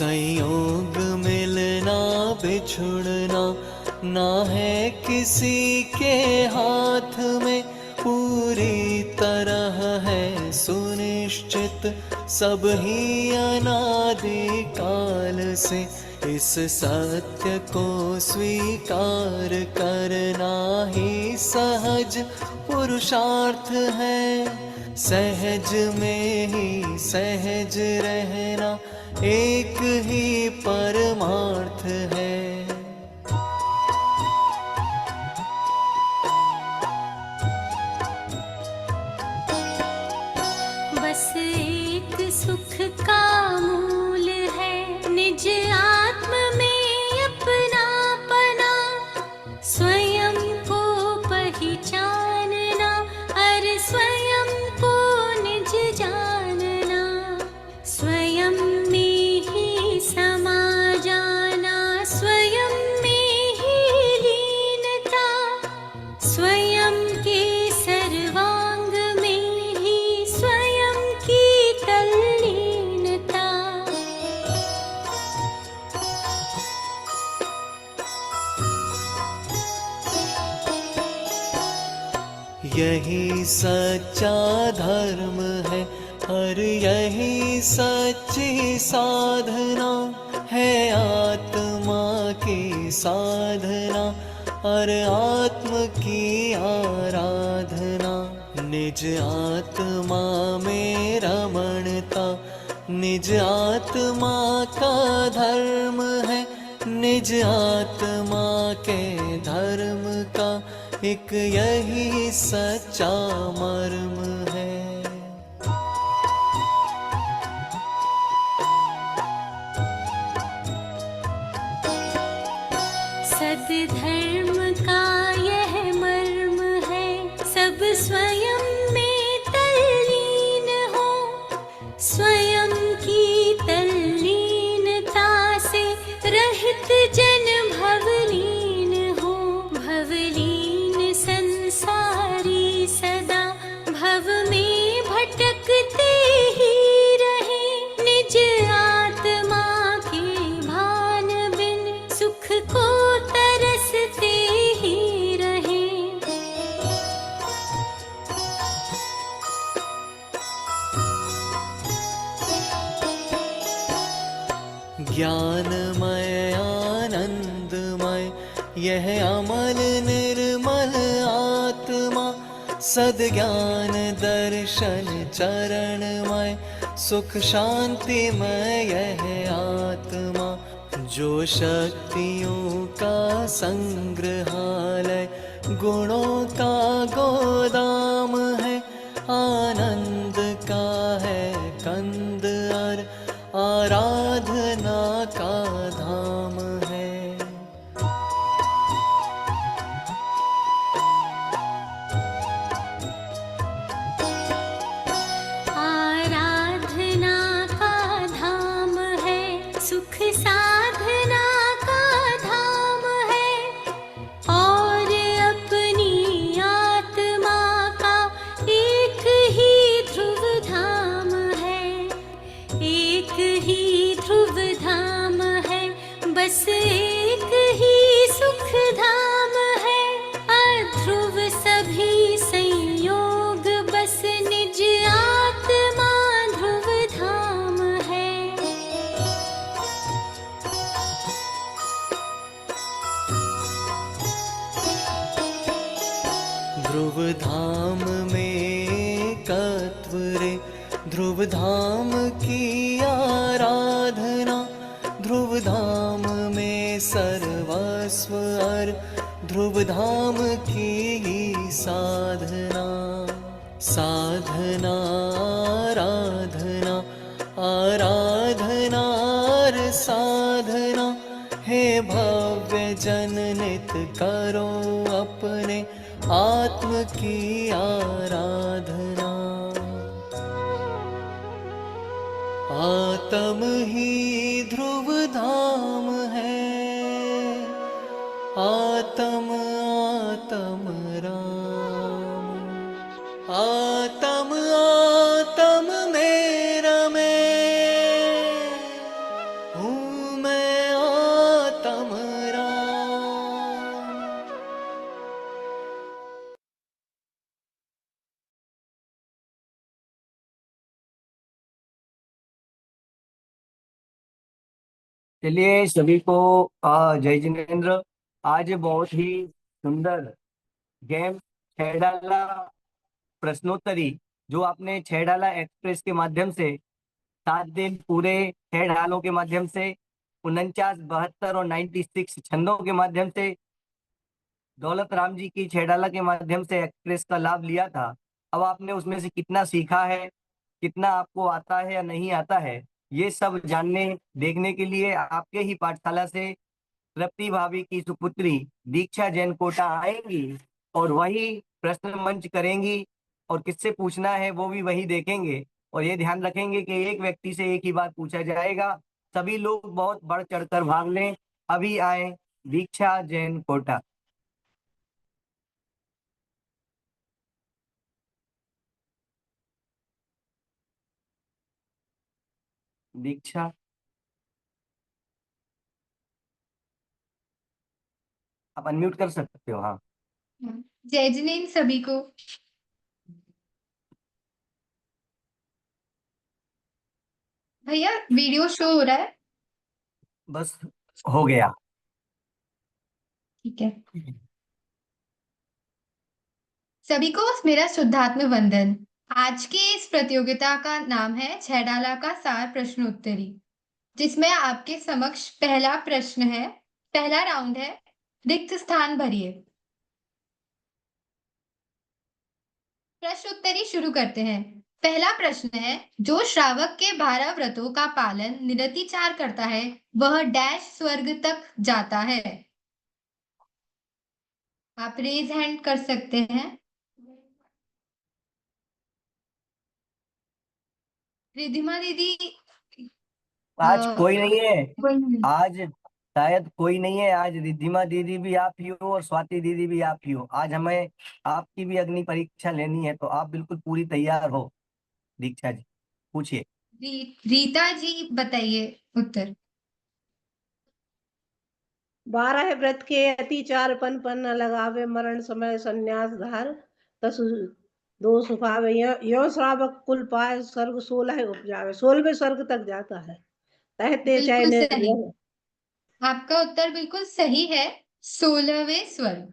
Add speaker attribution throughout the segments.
Speaker 1: संयोग मिलना बिछुड़ना ना है किसी के हाथ में, पूरी तरह है सुनिश्चित सब ही अनादि काल से। इस सत्य को स्वीकार करना ही सहज पुरुषार्थ है। सहज में ही सहज रहना एक ही परमार्थ है।
Speaker 2: बस एक सुख का मूल है निज आत्म में अपनापना, स्वयं को पहचानना और स्वयं को निज जानना, स्वयं में ही समा जाना, स्वयं में ही लीनता, स्वयं के सर्वांग में ही स्वयं की तल्लीनता।
Speaker 1: यही सच्चा धर्म है और यही सच्ची साधना है। आत्मा की साधना और आत्म की आराधना। निज आत्मा में रमणता निज आत्मा का धर्म है। निज आत्मा के धर्म का एक यही सच्चा मर्म है।
Speaker 2: सद्धर्म का यह मर्म है, सब स्वयं में तल्लीन हो, स्वयं की तल्लीनता से रहित जन भवलीन हो। भवलीन संसारी सदा भव में भटकते ही रहे, निज आत्मा के भान बिन सुख को तरसते ही रहे।
Speaker 1: ज्ञानमय आनंदमय यह अमल निर्मल आत्मा, सद्ज्ञान दर्शन चरणमय सुख शांतिमय यह आत्मा। जो शक्तियों का संग्रहालय गुणों का गोदाम है, आनंद का है कंद और आराधना का धाम है।
Speaker 2: आराधना का धाम है, सुख साधना का धाम है, और अपनी आत्मा का एक ही ध्रुव धाम है। एक ही ध्रुव धाम है, बस एक ही सुख धाम है। अध्रुव सभी संयोग बस निज आत्मा ध्रुव धाम है।
Speaker 1: ध्रुव धाम में कत्व रे, ध्रुव धाम की आराधना। ध्रुव धाम में सर्वस्व और ध्रुव धाम की ही साधना। साधना आराधना आराधना और साधना, हे भव्य जन नित करो अपने आत्म की आराधना। आत्म ही ध्रुव धाम है, आत्म आत्म राम। आत्म आत्म मेरा मैं हूँ
Speaker 3: चलिए सभी को जय जिनेन्द्र। आज बहुत ही सुंदर गेम छह डाला प्रश्नोत्तरी, जो आपने छह डाला एक्सप्रेस के माध्यम से 7 दिन पूरे छह ढालों के माध्यम से 49, 72 और 96 छंदों के माध्यम से दौलत राम जी की छह डाला के माध्यम से एक्सप्रेस का लाभ लिया था। अब आपने उसमें से कितना सीखा है, कितना आपको आता है या नहीं आता है, ये सब जानने देखने के लिए आपके ही पाठशाला से तृप्ति भाभी की सुपुत्री दीक्षा जैन कोटा आएंगी और वही प्रश्न मंच करेंगी, और किससे पूछना है वो भी वही देखेंगे। और ये ध्यान रखेंगे कि एक व्यक्ति से एक ही बात पूछा जाएगा। सभी लोग बहुत बढ़ चढ़कर भाग लें। अभी आए दीक्षा जैन कोटा। दीक्षा, आप अनम्यूट कर सकते हो। हाँ,
Speaker 2: जय जिनेन्द्र सभी को। भैया वीडियो शो हो रहा है?
Speaker 3: बस हो गया।
Speaker 2: ठीक है। सभी को मेरा शुद्धात्म वंदन। आज की इस प्रतियोगिता का नाम है छह डाला का सार प्रश्नोत्तरी, जिसमें आपके समक्ष पहला प्रश्न है, पहला राउंड है, रिक्त स्थान भरिए। प्रश्नोत्तरी शुरू करते हैं। पहला प्रश्न है, जो श्रावक के 12 व्रतों का पालन निरतिचार करता है वह डैश स्वर्ग तक जाता है। आप रेज हैंड कर सकते हैं। रिधिमा दीदी
Speaker 3: आज कोई नहीं है।
Speaker 2: वही।
Speaker 3: आज शायद कोई नहीं है। आज रिद्धिमा दीदी भी आप ही हो और स्वाति दीदी भी आप ही हो। आज हमें आपकी भी अग्नि परीक्षा लेनी है, तो आप बिल्कुल पूरी तैयार हो। दीक्षा जी पूछिए।
Speaker 2: रीता जी बताइए उत्तर।
Speaker 4: 12 व्रत के अति चार पन पन न लगावे, मरण समय संन्यास धार तसु दो सुखावे। यो श्रावक कुल पाए, स्वर्ग 16 उपजावे। 16वें स्वर्ग तक जाता है, कहते चाहे
Speaker 2: बिल्कुल सही।
Speaker 4: निर्भय।
Speaker 2: आपका उत्तर बिल्कुल सही है, 16वें स्वर्ग।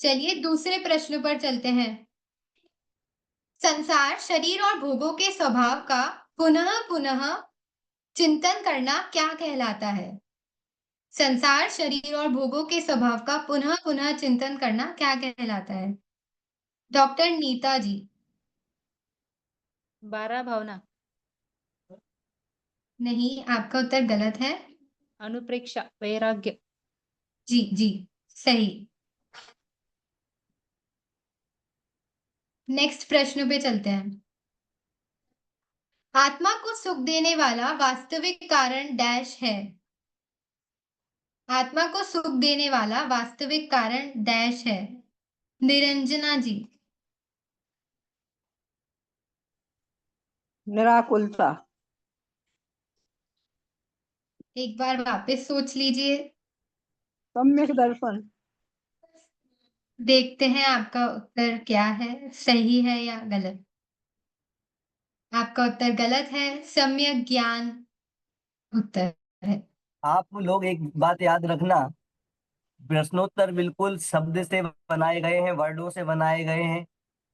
Speaker 2: चलिए दूसरे प्रश्न पर चलते हैं। संसार शरीर और भोगों के स्वभाव का पुनः पुनः चिंतन करना क्या कहलाता है? संसार शरीर और भोगों के स्वभाव का पुनः पुनः चिंतन करना क्या कहलाता है? डॉक्टर नीता जी।
Speaker 5: 12 भावना।
Speaker 2: नहीं, आपका उत्तर गलत है।
Speaker 5: अनुप्रेक्षा, वैराग्य।
Speaker 2: जी जी, सही। नेक्स्ट प्रश्न पे चलते हैं। आत्मा को सुख देने वाला वास्तविक कारण डैश है। आत्मा को सुख देने वाला वास्तविक कारण डैश है। निरंजना जी।
Speaker 4: निराकुलता।
Speaker 2: एक बार वापस सोच लीजिए।
Speaker 4: सम्यक दर्शन।
Speaker 2: देखते हैं आपका उत्तर क्या है, सही है या गलत। आपका उत्तर गलत है, सम्यक ज्ञान उत्तर है।
Speaker 3: आप लोग एक बात याद रखना, प्रश्नोत्तर बिल्कुल शब्द से बनाए गए हैं, वर्डों से बनाए गए हैं।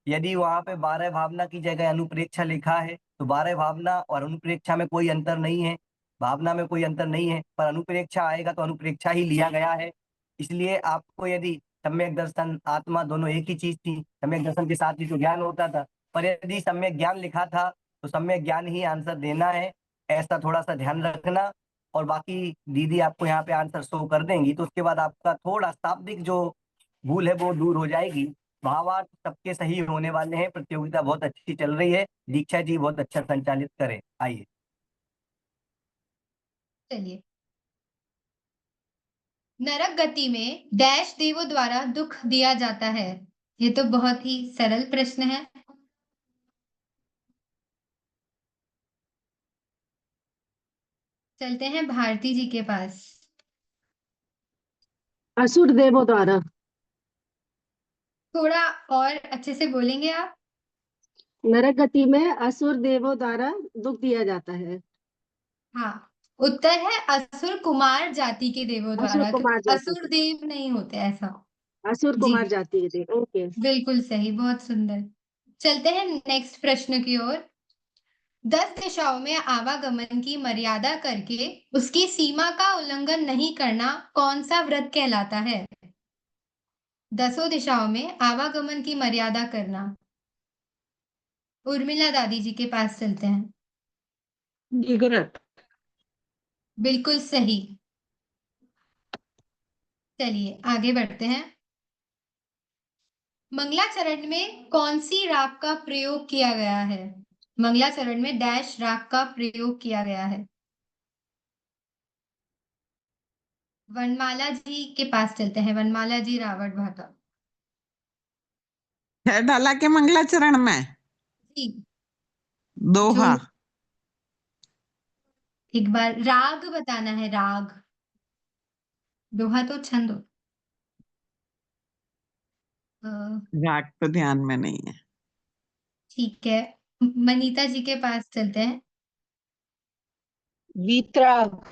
Speaker 3: यदि वहां पे 12 भावना की जगह अनुप्रेक्षा लिखा है तो 12 भावना और अनुप्रेक्षा में कोई अंतर नहीं है। भावना में कोई अंतर नहीं है, पर अनुप्रेक्षा आएगा तो अनुप्रेक्षा ही लिया गया है। इसलिए आपको यदि सम्यक दर्शन आत्मा दोनों एक ही चीज थी, सम्यक दर्शन के साथ ही तो ज्ञान होता था, पर यदि सम्यक ज्ञान लिखा था तो सम्यक ज्ञान ही आंसर देना है। ऐसा थोड़ा सा ध्यान रखना। और बाकी दीदी आपको यहाँ पे आंसर शो कर देंगी, तो उसके बाद आपका थोड़ा शाब्दिक जो भूल है वो दूर हो जाएगी। भावार्थ सबके सही होने वाले हैं। प्रतियोगिता बहुत अच्छी चल रही है। दीक्षा जी बहुत अच्छा संचालित करें। आइए।
Speaker 2: चलिए। नरक गति में डैश देवों द्वारा दुख दिया जाता है। ये तो बहुत ही सरल प्रश्न है। चलते हैं भारती जी के पास।
Speaker 6: असुर देवों द्वारा।
Speaker 2: थोड़ा और अच्छे से बोलेंगे आप?
Speaker 6: नरक गति में असुर देवों द्वारा दुख दिया जाता है।
Speaker 2: हाँ, उत्तर है असुर कुमार जाति के देवों
Speaker 4: असुर
Speaker 2: द्वारा,
Speaker 4: कुमार
Speaker 2: क्योंकि
Speaker 4: जाति
Speaker 2: असुर देव नहीं होते ऐसा।
Speaker 4: असुर
Speaker 2: जी
Speaker 4: कुमार जाति के थे। ओके।
Speaker 2: बिल्कुल सही, बहुत सुंदर। चलते हैं नेक्स्ट प्रश्न की ओर। 10 दिशाओं में आवागमन की मर्यादा करके उसकी सीमा का उल्लंघन नहीं करना कौन सा व्रत कहलाता है? 10 दिशाओं में आवागमन की मर्यादा करना। उर्मिला दादी जी के पास चलते हैं।
Speaker 4: गिगरत।
Speaker 2: बिल्कुल सही। चलिए आगे बढ़ते हैं। मंगलाचरण में कौन सी राग का प्रयोग किया गया है? मंगलाचरण में डैश राग का प्रयोग किया गया है। वनमाला जी के पास चलते हैं, वनमाला जी रावत भाटा।
Speaker 6: डाला के मंगलाचरण में
Speaker 2: जी
Speaker 6: दोहा।
Speaker 2: जो एक बार राग बताना है, राग। दोहा तो छंद हो। अ,
Speaker 6: राग तो ध्यान में नहीं है।
Speaker 2: ठीक है, मनीता जी के पास चलते हैं।
Speaker 4: वीतराग।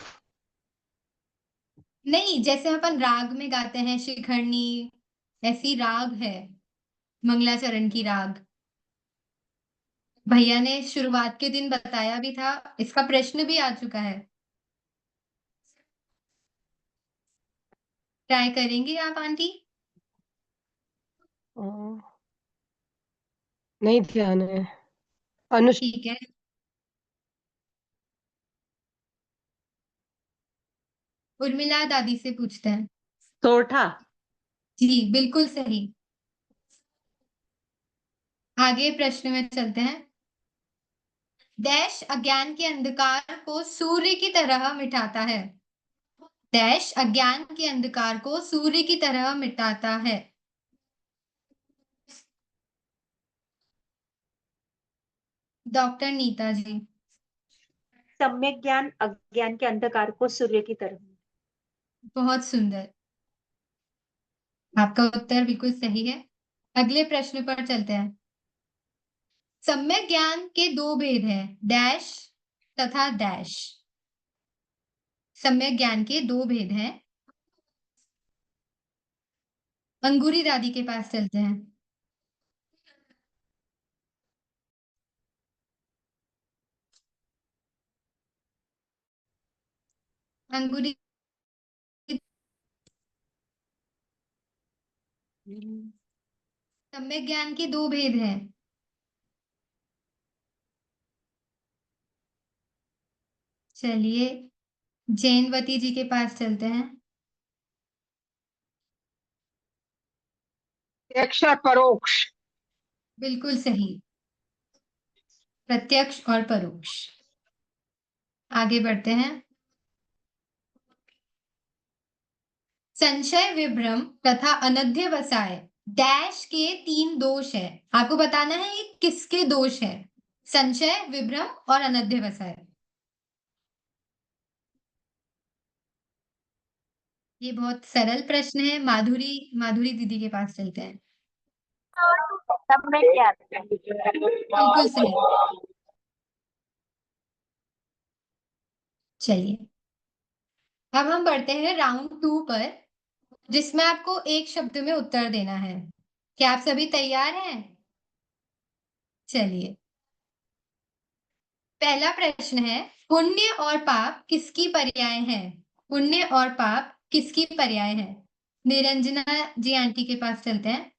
Speaker 2: नहीं, जैसे अपन राग में गाते हैं शिखरनी, ऐसी राग है मंगलाचरण की राग। भैया ने शुरुआत के दिन बताया भी था, इसका प्रश्न भी आ चुका है। ट्राई करेंगे आप आंटी?
Speaker 4: नहीं ध्यान है। अनुष्ठ।
Speaker 2: ठीक है, उर्मिला दादी से पूछते हैं।
Speaker 4: सोठा।
Speaker 2: जी बिल्कुल सही। आगे प्रश्न में चलते हैं। डैश अज्ञान के अंधकार को सूर्य की तरह मिटाता है। डैश अज्ञान के अंधकार को सूर्य की तरह मिटाता है। डॉक्टर नीता जी।
Speaker 7: सम्यक ज्ञान अज्ञान के अंधकार को सूर्य की तरह।
Speaker 2: बहुत सुंदर, आपका उत्तर बिल्कुल सही है। अगले प्रश्न पर चलते हैं। सम्यक ज्ञान के दो भेद हैं, डैश तथा डैश। सम्यक ज्ञान के दो भेद हैं। अंगूरी दादी के पास चलते हैं। अंगूरी, सम्यक ज्ञान के दो भेद हैं। चलिए जैनवती जी के पास चलते हैं।
Speaker 4: प्रत्यक्ष और परोक्ष।
Speaker 2: बिल्कुल सही, प्रत्यक्ष और परोक्ष। आगे बढ़ते हैं। संशय, विभ्रम तथा अनध्यवसाय डैश के 3 दोष है। आपको बताना है ये किसके दोष है? संशय, विभ्रम और अनध्यवसाय। ये बहुत सरल प्रश्न है। माधुरी माधुरी दीदी के पास चलते हैं।
Speaker 7: सम्यक ज्ञान।
Speaker 2: बिल्कुल सही। चलिए अब हम बढ़ते हैं राउंड 2 पर, जिसमें आपको एक शब्द में उत्तर देना है। क्या आप सभी तैयार हैं? चलिए पहला प्रश्न है, पुण्य और पाप किसकी पर्याय है? पुण्य और पाप किसकी पर्याय है? निरंजना जी आंटी के पास चलते हैं।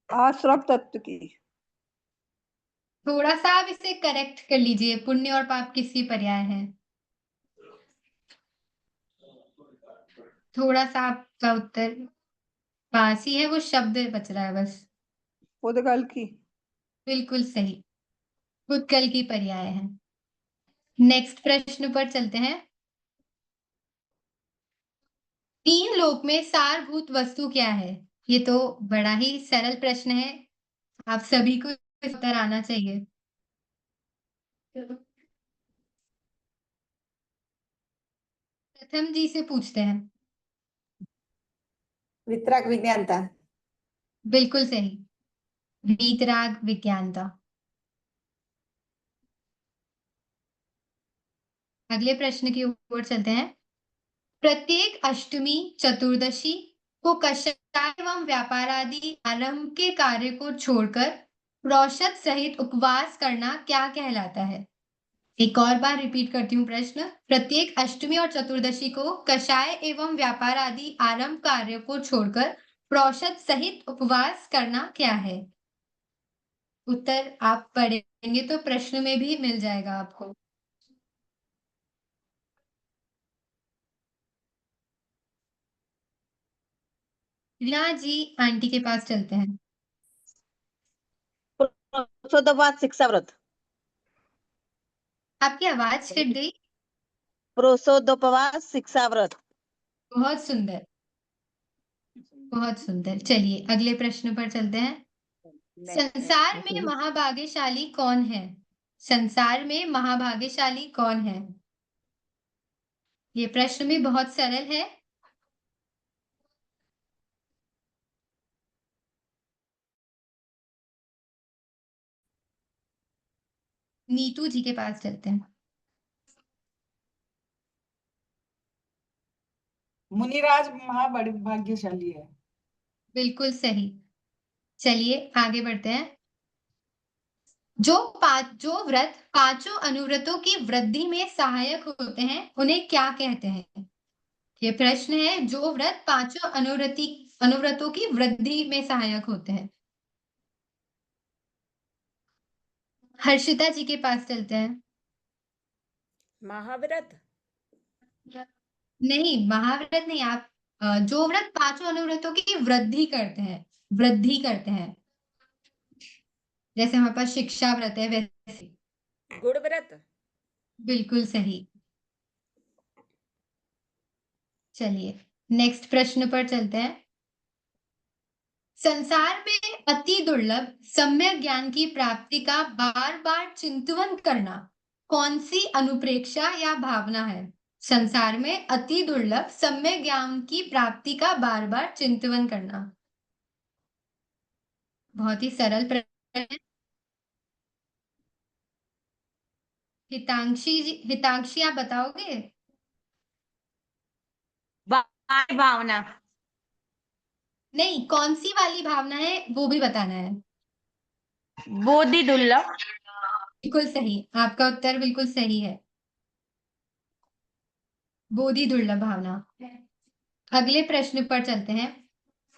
Speaker 4: आश्रम तत्व की।
Speaker 2: थोड़ा सा आप इसे करेक्ट कर लीजिए, पुण्य और पाप किसकी पर्याय है? थोड़ा सा आपका उत्तर पास ही है, वो शब्द बच रहा है बस।
Speaker 4: पुद्गल की।
Speaker 2: बिल्कुल सही, उत्कल की पर्याय है। नेक्स्ट प्रश्न पर चलते हैं। 3 लोक में सारभूत वस्तु क्या है? ये तो बड़ा ही सरल प्रश्न है, आप सभी को उत्तर आना चाहिए। प्रथम जी से पूछते हैं।
Speaker 8: वितराग विज्ञानता।
Speaker 2: बिल्कुल सही, वीतराग विज्ञानता। अगले प्रश्न की ओर चलते हैं। प्रत्येक अष्टमी चतुर्दशी को कषाय एवं व्यापार आदि आरंभ के कार्य को छोड़कर प्रोषद सहित उपवास करना क्या कहलाता है? एक और बार रिपीट करती हूँ प्रश्न। प्रत्येक अष्टमी और चतुर्दशी को कषाय एवं व्यापार आदि आरंभ कार्य को छोड़कर प्रोषद सहित उपवास करना क्या है? उत्तर आप पढ़ेंगे तो प्रश्न में भी मिल जाएगा आपको। रीना जी आंटी के पास चलते हैं।
Speaker 8: प्रोसोदोपवास शिक्षा व्रत।
Speaker 2: आपकी आवाज कट गई।
Speaker 8: प्रोसोदोपवास शिक्षा व्रत।
Speaker 2: बहुत सुंदर, बहुत सुंदर। चलिए अगले प्रश्न पर चलते हैं। संसार में महाभाग्यशाली कौन है? संसार में महाभाग्यशाली कौन है? ये प्रश्न भी बहुत सरल है। नीतू जी के पास चलते हैं।
Speaker 9: मुनिराज महाभाग्यशाली है।
Speaker 2: बिल्कुल सही। चलिए आगे बढ़ते हैं। जो व्रत पांचों अनुव्रतों की वृद्धि में सहायक होते हैं उन्हें क्या कहते हैं? ये प्रश्न है। जो व्रत पांचों अनुव्रतों की वृद्धि में सहायक होते हैं। हर्षिता जी के पास चलते हैं।
Speaker 10: महाव्रत
Speaker 2: नहीं, महाव्रत नहीं। आप जो व्रत पांचों अनुव्रतों की वृद्धि करते हैं, वृद्धि करते हैं, जैसे हमारे पास शिक्षा व्रत है वैसे।
Speaker 10: गुण व्रत।
Speaker 2: बिल्कुल सही। चलिए नेक्स्ट प्रश्न पर चलते हैं। संसार में अति दुर्लभ सम्यक ज्ञान की प्राप्ति का बार बार चिंतन करना कौन सी अनुप्रेक्षा या भावना है? संसार में अति दुर्लभ सम्यक ज्ञान की प्राप्ति का बार बार चिंतन करना। बहुत ही सरल प्रश्न है। हितांशी आप बताओगे?
Speaker 7: भावना।
Speaker 2: नहीं, कौन सी वाली भावना है वो भी बताना है।
Speaker 7: बोधि दुर्लभ।
Speaker 2: बिल्कुल सही, आपका उत्तर बिल्कुल सही है। बोधि दुर्लभ भावना। अगले प्रश्न पर चलते हैं।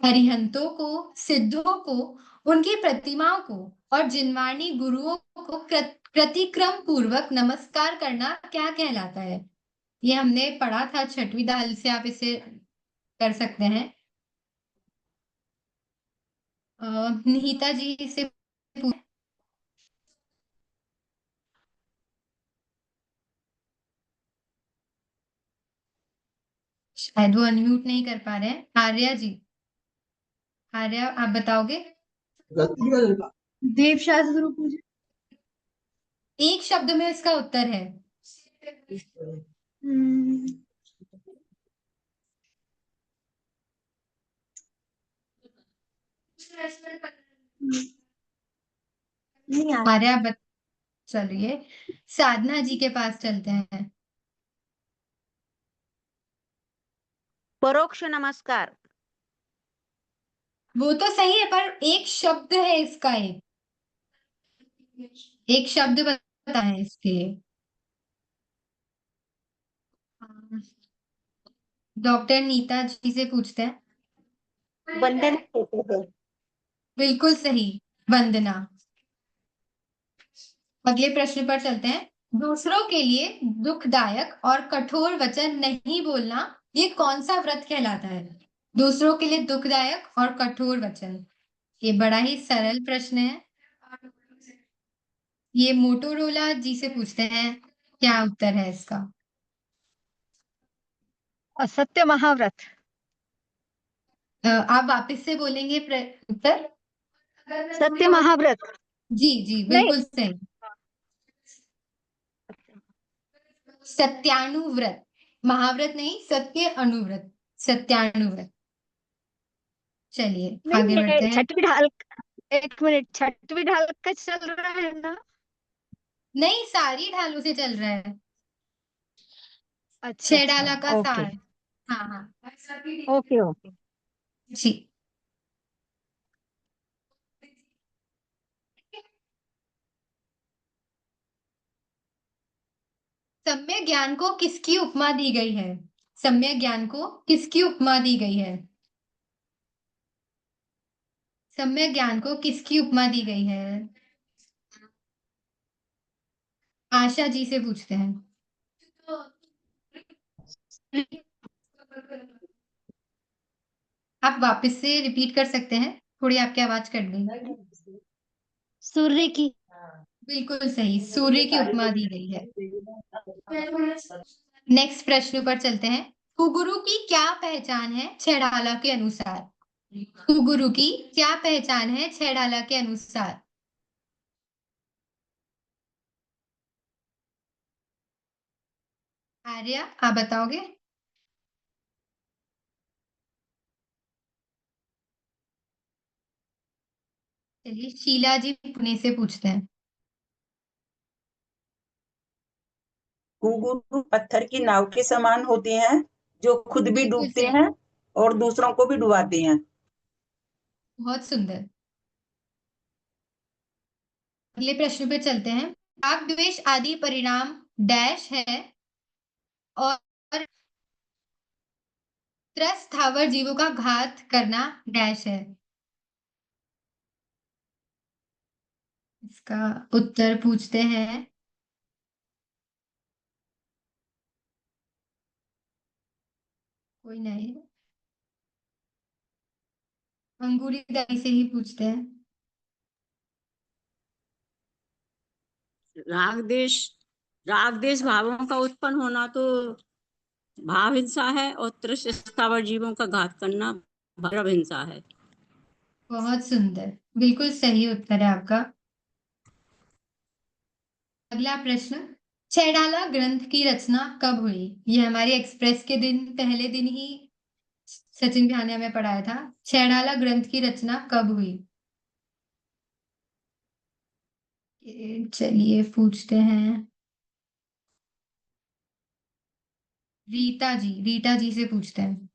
Speaker 2: अरिहंतों को, सिद्धों को, उनकी प्रतिमाओं को और जिनवाणी गुरुओं को प्रतिक्रम पूर्वक नमस्कार करना क्या कहलाता है? ये हमने पढ़ा था छठवीं दाल से, आप इसे कर सकते हैं। निहिता जी से शायद वो अनम्यूट नहीं कर पा रहे हैं। आर्या जी, आर्या आप बताओगे?
Speaker 4: देव शास्त्र गुरु पूजा।
Speaker 2: एक शब्द में इसका उत्तर है। आर्या चलिए साधना जी के पास चलते हैं।
Speaker 8: परोक्ष नमस्कार।
Speaker 2: वो तो सही है पर एक शब्द है इसका। एक शब्द बता है इसके। डॉक्टर नीता जी से पूछते हैं।
Speaker 8: वंदन कहते हैं।
Speaker 2: बिल्कुल सही, वंदना। अगले प्रश्न पर चलते हैं। दूसरों के लिए दुखदायक और कठोर वचन नहीं बोलना ये कौन सा व्रत कहलाता है? दूसरों के लिए दुखदायक और कठोर वचन, ये बड़ा ही सरल प्रश्न है। ये मोटोरोला जी से पूछते हैं, क्या उत्तर है इसका?
Speaker 5: असत्य महाव्रत।
Speaker 2: आप वापस से बोलेंगे उत्तर?
Speaker 5: सत्य महाव्रत।
Speaker 2: जी जी बिल्कुल सही। सत्यानुव्रत, महाव्रत नहीं, सत्य अनुव्रत, सत्यानुव्रत। चलिए आगे बढ़ते हैं।
Speaker 5: छठवीं ढाल, एक मिनट, छठवीं ढाल का चल रहा है ना?
Speaker 2: नहीं, सारी ढालों से चल रहा है।
Speaker 5: अच्छा
Speaker 2: छह डाला का
Speaker 5: ओके
Speaker 2: सार। हाँ हाँ
Speaker 5: ओके ओके।
Speaker 2: जी। सम्यक ज्ञान को किसकी उपमा दी गई है? सम्यक ज्ञान को किसकी उपमा दी गई है? सम्यक ज्ञान को किसकी उपमा दी गई है? आशा जी से पूछते हैं। आप वापस से रिपीट कर सकते हैं, थोड़ी आपकी आवाज कट गई।
Speaker 5: सूर्य की।
Speaker 2: बिल्कुल सही, सूर्य की उपमा दी गई है। नेक्स्ट प्रश्न पर चलते हैं। कुगुरु की क्या पहचान है छैडाला के अनुसार? कुगुरु की क्या पहचान है छैडाला के अनुसार? आर्या, आप बताओगे? चलिए शीला जी पुणे से पूछते हैं।
Speaker 9: कुंगुरु पत्थर की नाव के समान होते हैं, जो खुद भी
Speaker 2: बिल्कुल
Speaker 9: डूबते
Speaker 2: सही,
Speaker 9: हैं और दूसरों को भी डुबाते हैं।
Speaker 2: बहुत सुंदर। अगले प्रश्न पे चलते हैं। राग द्वेष आदि परिणाम डैश है और त्रस्त स्थावर जीवों का घात करना डैश है। इसका उत्तर पूछते हैं। कोई नहीं, अंगूरी दाई से ही पूछते हैं।
Speaker 10: राग देश भावों का उत्पन्न होना तो भाव हिंसा है, और तृष स्थावर जीवों का घात करना भैरव हिंसा है।
Speaker 2: बहुत सुंदर, बिल्कुल सही उत्तर है आपका। अगला प्रश्न। छैडाला ग्रंथ की रचना कब हुई? ये हमारे एक्सप्रेस के दिन पहले दिन ही सचिन भानिया में पढ़ाया था। छैडाला ग्रंथ की रचना कब हुई? चलिए पूछते हैं। रीता जी से पूछते हैं।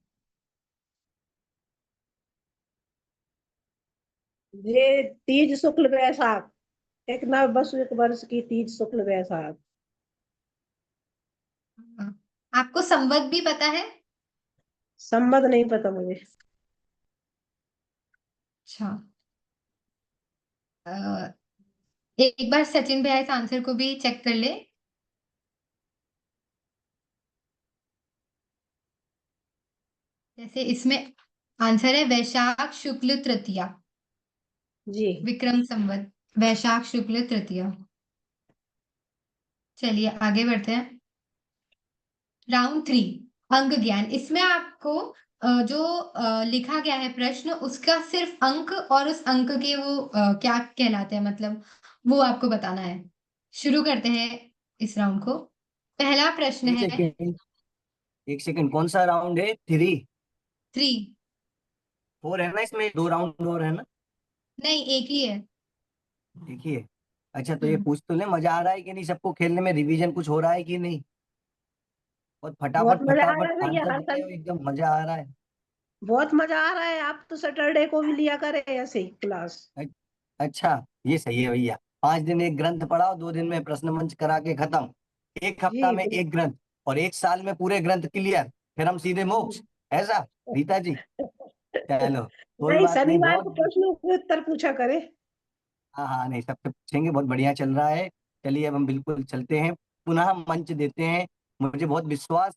Speaker 4: ये तीज शुक्ल वैशाख, एक नव बसु एक वर्ष की तीज शुक्ल वैशाख।
Speaker 2: आपको संवत भी पता है?
Speaker 4: संबंध नहीं पता मुझे।
Speaker 2: अच्छा, एक बार सचिन भैया इस आंसर को भी चेक कर ले। जैसे इसमें आंसर है वैशाख शुक्ल तृतीया,
Speaker 4: जी।
Speaker 2: विक्रम संवत वैशाख शुक्ल तृतीया। चलिए आगे बढ़ते हैं। राउंड 3, अंक ज्ञान। इसमें आपको जो लिखा गया है प्रश्न, उसका सिर्फ अंक और उस अंक के वो क्या कहलाते हैं, मतलब वो आपको बताना है। शुरू करते हैं इस राउंड को। पहला प्रश्न
Speaker 3: एक
Speaker 2: है।
Speaker 3: सेकेंड, एक सेकेंड, कौन सा राउंड है? 3?
Speaker 2: 3?
Speaker 3: 4 है ना, इसमें 2 राउंड और है ना?
Speaker 2: नहीं, एक ही है।
Speaker 3: देखिए, अच्छा तो ये
Speaker 2: हम्म,
Speaker 3: पूछ तो ले, मजा आ रहा है कि नहीं? सबको खेलने में रिवीजन कुछ हो रहा है कि नहीं? और
Speaker 4: बहुत
Speaker 3: फटाफट
Speaker 4: मजा आ
Speaker 3: फटाफट
Speaker 4: रहा है भैया,
Speaker 3: आंसर
Speaker 4: हर
Speaker 3: दे रहे
Speaker 4: साल
Speaker 3: हो, एकदम मजा आ रहा है।
Speaker 4: बहुत मजा आ रहा है। आप तो सैटरडे को भी लिया करें ऐसे ही क्लास।
Speaker 3: अ- अच्छा, ये सही है भैया। 5 दिन एक ग्रंथ पढ़ाओ, 2 दिन में प्रश्न मंच करा के खत्म। एक हफ्ता
Speaker 4: जी
Speaker 3: में
Speaker 4: बिल्कुल।
Speaker 3: एक ग्रंथ, और एक साल में पूरे ग्रंथ क्लियर, फिर हम सीधे मोक्ष। ऐसा? रीता जी, चलो कोई
Speaker 4: नहीं,
Speaker 3: बात नहीं,
Speaker 4: शनिवार को
Speaker 3: बहुत।
Speaker 4: प्रश्नों के उत्तर पूछा करे।
Speaker 3: हाँ हाँ, नहीं सबसे पूछेंगे, बहुत बढ़िया चल रहा है। चलिए अब हम बिल्कुल चलते हैं, पुनः मंच देते हैं। मुझे बहुत विश्वास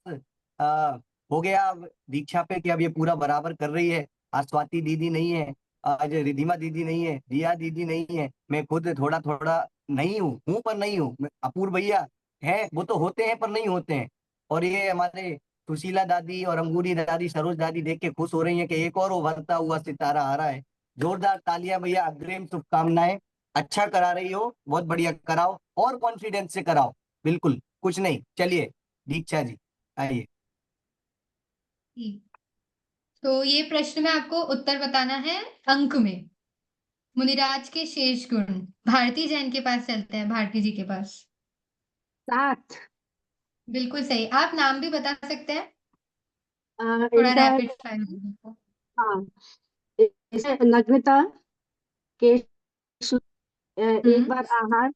Speaker 3: हो गया अब दीक्षा पे कि अब ये पूरा बराबर कर रही है। आज स्वाति दीदी नहीं है, आज रिधिमा दीदी नहीं है, रिया दीदी नहीं है, मैं खुद थोड़ा थोड़ा नहीं हूँ पर नहीं हूँ। अपूर्व भैया है, वो तो होते हैं पर नहीं होते हैं। और ये हमारे सुशीला दादी और अंगूरी दादी, सरोज दादी देख के खुश हो रही है कि एक और उभरता हुआ सितारा आ रहा है। जोरदार तालियां भैया, अग्रिम शुभकामनाएं। अच्छा करा रही हो, बहुत बढ़िया कराओ, और कॉन्फिडेंस से कराओ। बिल्कुल कुछ नहीं, चलिए दीक्षा जी आइए।
Speaker 2: ठीक। तो ये प्रश्न में आपको उत्तर बताना है अंक में। मुनिराज के शेष गुण। भारती जैन के पास चलते हैं, भारती जी के पास।
Speaker 5: 7।
Speaker 2: बिल्कुल सही। आप नाम भी बता सकते हैं,
Speaker 11: आ,
Speaker 2: थोड़ा
Speaker 11: इनका
Speaker 2: रैपिड फायर।
Speaker 11: हाँ इसे नग्नता के एक
Speaker 2: हम्म।
Speaker 11: बार आहार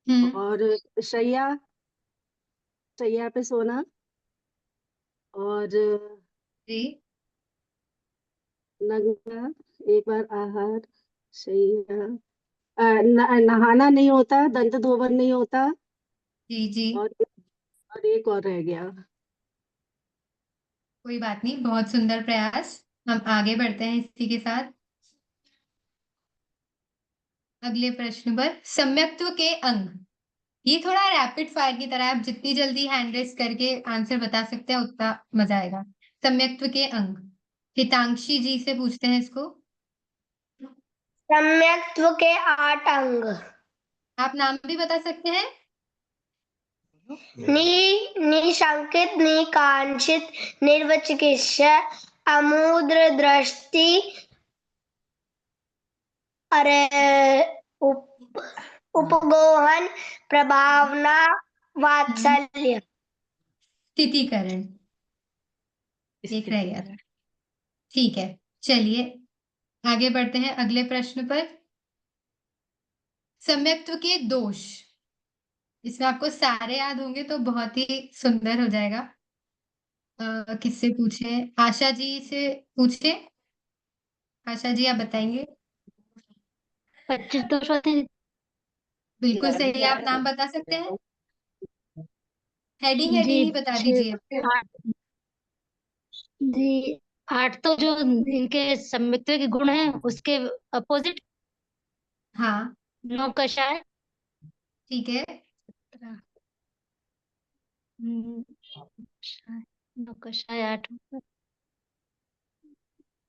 Speaker 2: हम्म।
Speaker 11: और शैया शैया पे सोना और
Speaker 2: जी।
Speaker 11: नग्नता एक बार आहार शैया नहाना नहीं होता, दंत धोवन नहीं होता
Speaker 2: जी। जी।
Speaker 11: और एक और रह गया।
Speaker 2: कोई बात नहीं, बहुत सुंदर प्रयास। हम आगे बढ़ते हैं इसी के साथ अगले प्रश्न पर। सम्यक्त्व के अंग, ये थोड़ा रैपिड फायर की तरह है, आप जितनी जल्दी हैंड रेस करके आंसर बता सकते हैं उतना मजा आएगा। सम्यक्त्व के अंग, हितांशी जी से पूछते हैं इसको।
Speaker 12: सम्यक्त्व के 8 अंग।
Speaker 2: आप नाम भी बता सकते हैं।
Speaker 12: निशंकित, निकांक्षित, निर्वचिकित्सा, अमूद्र दृष्टि, उपगोहन, प्रभावना, वात्सल्य।
Speaker 2: स्थितिकरण एक रह गया था। ठीक है, चलिए आगे बढ़ते हैं अगले प्रश्न पर। सम्यक्त्व के दोष, इसमें आपको सारे याद होंगे तो बहुत ही सुंदर हो जाएगा। किससे पूछे? आशा जी से पूछे। आशा जी आप बताएंगे।
Speaker 5: 25 दोष होते हैं।
Speaker 2: बिल्कुल सही। आप नाम बता सकते हैं, हेडिंग
Speaker 5: जी
Speaker 2: हेडिंग ही बता दीजिए।
Speaker 5: 8 जी 8 तो जो इनके सम्मिलित के गुण हैं उसके अपोजिट।
Speaker 2: हाँ
Speaker 5: नौ कषाय।
Speaker 2: ठीक है।
Speaker 5: हम्म, नौ कषाय 8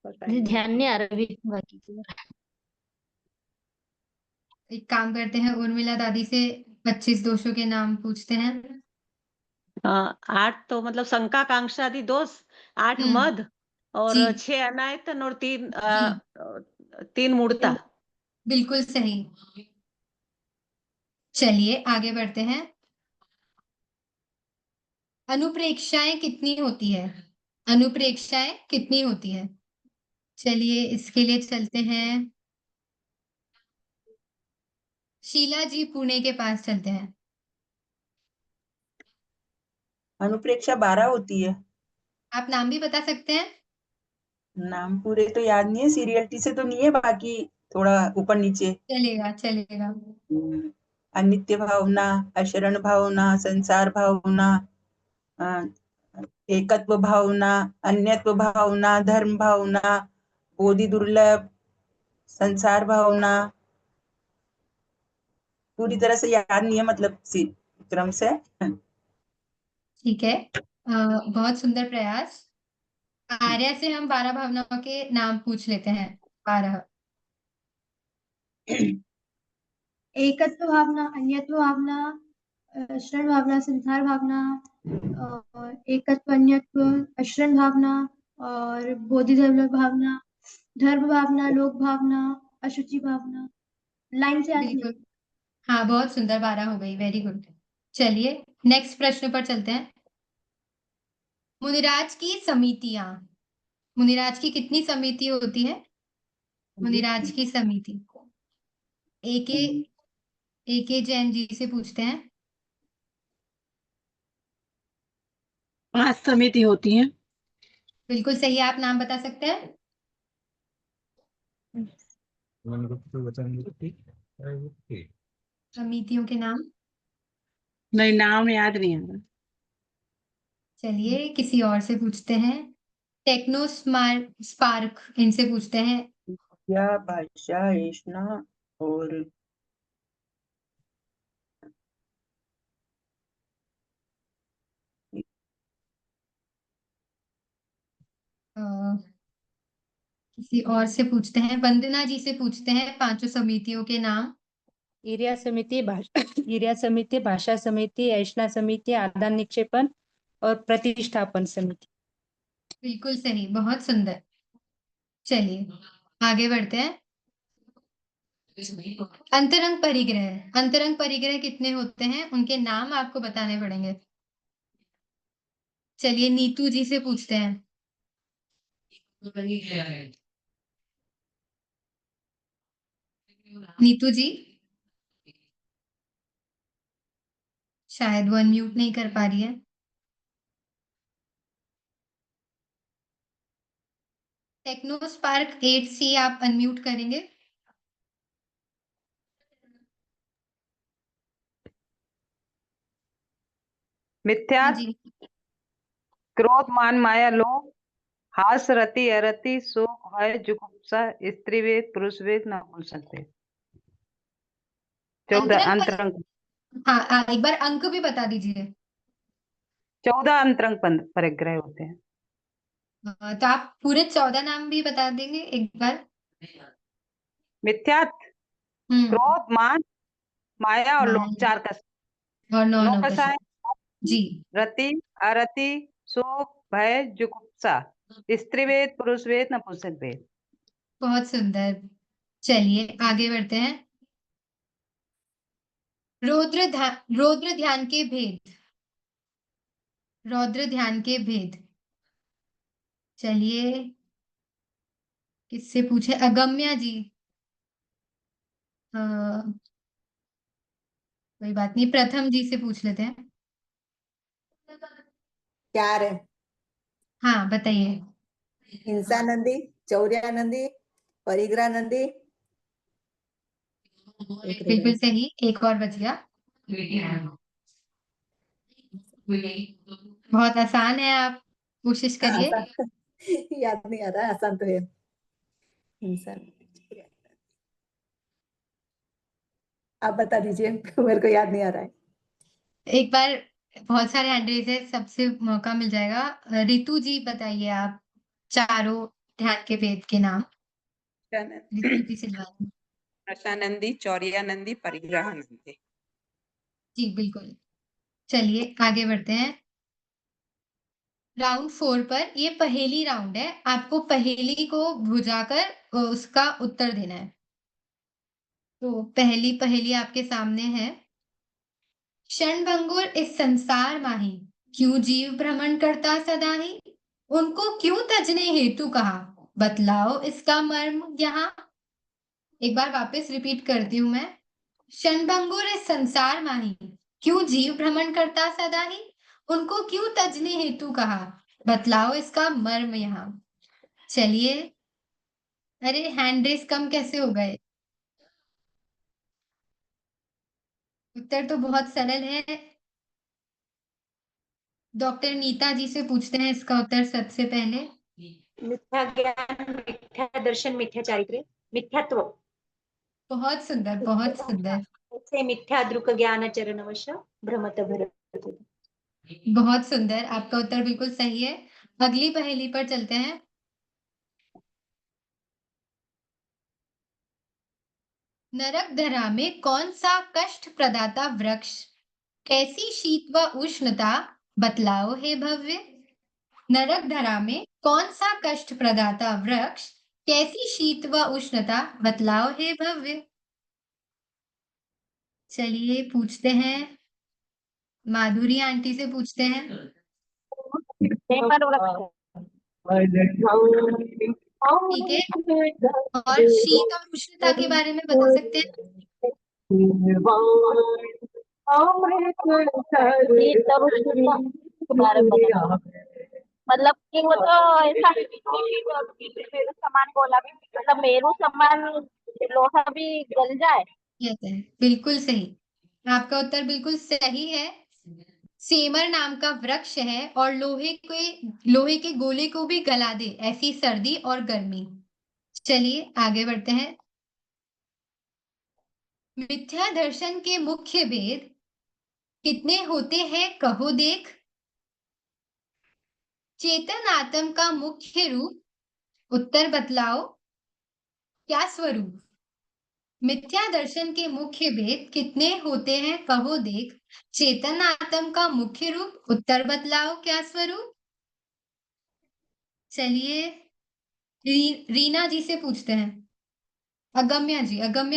Speaker 5: जी ध्यान नहीं आ रहा अभी बाकी की।
Speaker 2: एक काम करते हैं, उर्मिला दादी से 25 दोषों के नाम पूछते हैं।
Speaker 8: 8 तो मतलब शंका कांक्षा आदि दोष, 8 मद और
Speaker 2: जी
Speaker 8: 6 अनायतन और
Speaker 2: जी
Speaker 8: 3 मूढ़ता।
Speaker 2: बिल्कुल सही। चलिए आगे बढ़ते हैं। अनुप्रेक्षाएं कितनी होती है? अनुप्रेक्षाएं कितनी होती है? चलिए इसके लिए चलते हैं, शीला जी पुणे के पास चलते हैं।
Speaker 9: अनुप्रेक्षा 12 होती है।
Speaker 2: आप नाम भी बता सकते हैं।
Speaker 9: नाम पूरे तो याद नहीं है, सीरियलिटी से तो नहीं है, बाकी थोड़ा ऊपर नीचे।
Speaker 2: चलेगा चलेगा।
Speaker 9: अनित्य भावना, अशरण भावना, संसार भावना, अ, एकत्व भावना, अन्यत्व भावना, धर्म भावना, बोधि दुर्लभ, संसार भावना। पूरी तरह से याद नहीं है, मतलब क्रम से।
Speaker 2: ठीक है, बहुत सुंदर प्रयास। आर्या से हम 12 भावनाओं के नाम पूछ लेते हैं। 12।
Speaker 13: एकत्व भावना, अन्यत्व भावना, शरण भावना, संसार भावना, और एकत्व, अन्यत्व, अशरण भावना और बोधि भावना, धर्म भावना, लोक भावना, अशुचि भावना। लाइन से याद नहीं।
Speaker 2: बिल्कुल, हाँ बहुत सुंदर, 12 हो गई, वेरी गुड। चलिए नेक्स्ट प्रश्न पर चलते हैं। मुनिराज की समितियां, मुनिराज की कितनी समिति होती है? मुनिराज की समिति, एके जैन जी से पूछते हैं।
Speaker 11: 5 समिति होती हैं।
Speaker 2: बिल्कुल सही। आप नाम बता सकते हैं। समितियों के नाम।
Speaker 11: नहीं, नाम याद नहीं आ रहा।
Speaker 2: चलिए किसी और से पूछते हैं, टेक्नो स्पार्क इनसे पूछते हैं।
Speaker 9: क्या भाषा ऐष्णा और
Speaker 2: अ, किसी और से पूछते हैं, वंदना जी से पूछते हैं 5 समितियों के नाम।
Speaker 14: ईर्या समिति, ईर्या समिति, भाषा समिति, ऐष्णा समिति, आदान निक्षेपण और प्रतिष्ठापन समिति।
Speaker 2: बिल्कुल सही, बहुत सुंदर। चलिए आगे बढ़ते हैं। अंतरंग परिग्रह, अंतरंग परिग्रह कितने होते हैं? उनके नाम आपको बताने पड़ेंगे। चलिए नीतू जी से पूछते हैं। नीतू जी शायद वो अनम्यूट नहीं कर पा रही है। टेक्नो स्पार्क 8C आप अनम्यूट करेंगे?
Speaker 15: मिथ्या,
Speaker 2: हाँ जी।
Speaker 15: क्रोध, मान, माया, लोभ, हास, रति, अरति, शोक, भय, जुगुप्सा, स्त्रीवेद, पुरुषवेद, नपुंसकवेद। 14 अंतरंग।
Speaker 2: हाँ एक बार अंक भी बता दीजिए।
Speaker 15: 14 अंतरंग परिग्रह होते हैं।
Speaker 2: तो आप पूरे 14 नाम भी बता देंगे एक बार?
Speaker 15: मिथ्यात, क्रोध, मान, माया और लोभ, 4 का।
Speaker 2: और 9
Speaker 15: 9
Speaker 2: का
Speaker 15: कसा है?
Speaker 2: जी।
Speaker 15: रति, अरति, शोक, भय, जुगुप्सा, स्त्रीवेद, पुरुषवेद, नपुंसकवेद।
Speaker 2: बहुत सुंदर। चलिए आगे बढ़ते हैं। रौद्र ध्यान के भेद। रौद्र ध्यान के भेद। चलिए किससे पूछे? अगम्या जी। कोई बात नहीं, प्रथम जी से पूछ लेते हैं।
Speaker 16: 4 है।
Speaker 2: हाँ बताइए।
Speaker 16: हिंसानंदी, चौर्यानंदी, परिग्रहानंदी,
Speaker 2: बिल्कुल सही, एक और बच गया। बहुत आसान है, आप कोशिश करिए।
Speaker 16: आसान याद नहीं आ रहा, आसान तो है। इंसान, आप बता दीजिए, मेरे को याद नहीं आ रहा है।
Speaker 2: एक बार, बहुत सारे हैंड रेज है, सबसे मौका मिल जाएगा। रितु जी बताइए आप चारों ध्यान के भेद के नाम। रितु जी सिलवानी।
Speaker 6: रसानंदी, चौर्यानंदी, परिग्रहानंदी।
Speaker 2: जी बिल्कुल। चलिए आगे बढ़ते हैं। राउंड 4 पर, ये पहेली राउंड है, आपको पहेली को बुझाकर उसका उत्तर देना है। तो पहली पहेली आपके सामने है। क्षणभंगुर इस संसार माही, क्यों जीव भ्रमण करता सदा ही, उनको क्यों तजने हेतु कहा, बतलाओ इसका मर्म यहाँ। एक बार वापस रिपीट करती हूं मैं। क्षणभंगुर इस संसार माही, क्यों जीव भ्रमण करता सदा ही, उनको क्यों तजने हेतु कहा, बतलाओ इसका मर्म यहाँ। चलिए, अरे हैंड रेस कम कैसे हो गए? उत्तर तो बहुत सरल है। डॉक्टर नीता जी से पूछते हैं इसका उत्तर सबसे पहले।
Speaker 7: मिथ्या ज्ञान, मिथ्या दर्शन, मिथ्या चारित्र्य, मिथ्यात्व।
Speaker 2: बहुत सुंदर, बहुत सुंदर।
Speaker 7: से मिथ्या दृक ज्ञान चरणवश भ्रमत भरत।
Speaker 2: बहुत सुंदर, आपका उत्तर बिल्कुल सही है। अगली पहेली पर चलते हैं। नरक धरा में कौन सा कष्ट प्रदाता वृक्ष, कैसी शीत व उष्णता, बतलाओ हे भव्य। नरक धरा में कौन सा कष्ट प्रदाता वृक्ष, कैसी शीत व उष्णता, बतलाओ हे भव्य। चलिए पूछते हैं, माधुरी आंटी से पूछते हैं। ठीक है, और शीत और उष्णता के बारे में बता सकते हैं?
Speaker 17: मतलब कि वो तो ऐसा मेरू समान गोला भी, मतलब मेरू समान लोहा भी गल जाए।
Speaker 2: बिल्कुल सही, आपका उत्तर बिल्कुल सही है। सेमर नाम का वृक्ष है और लोहे के गोले को भी गला दे ऐसी सर्दी और गर्मी। चलिए आगे बढ़ते हैं। मिथ्या दर्शन के मुख्य भेद कितने होते हैं कहो देख, चेतन आत्म का मुख्य रूप, उत्तर बतलाओ क्या स्वरूप। मिथ्या दर्शन के मुख्य भेद कितने होते हैं कहो देख, चेतन आत्म का मुख्य रूप, उत्तर बतलाओ क्या स्वरूप। चलिए रीना जी से पूछते हैं। अगम्या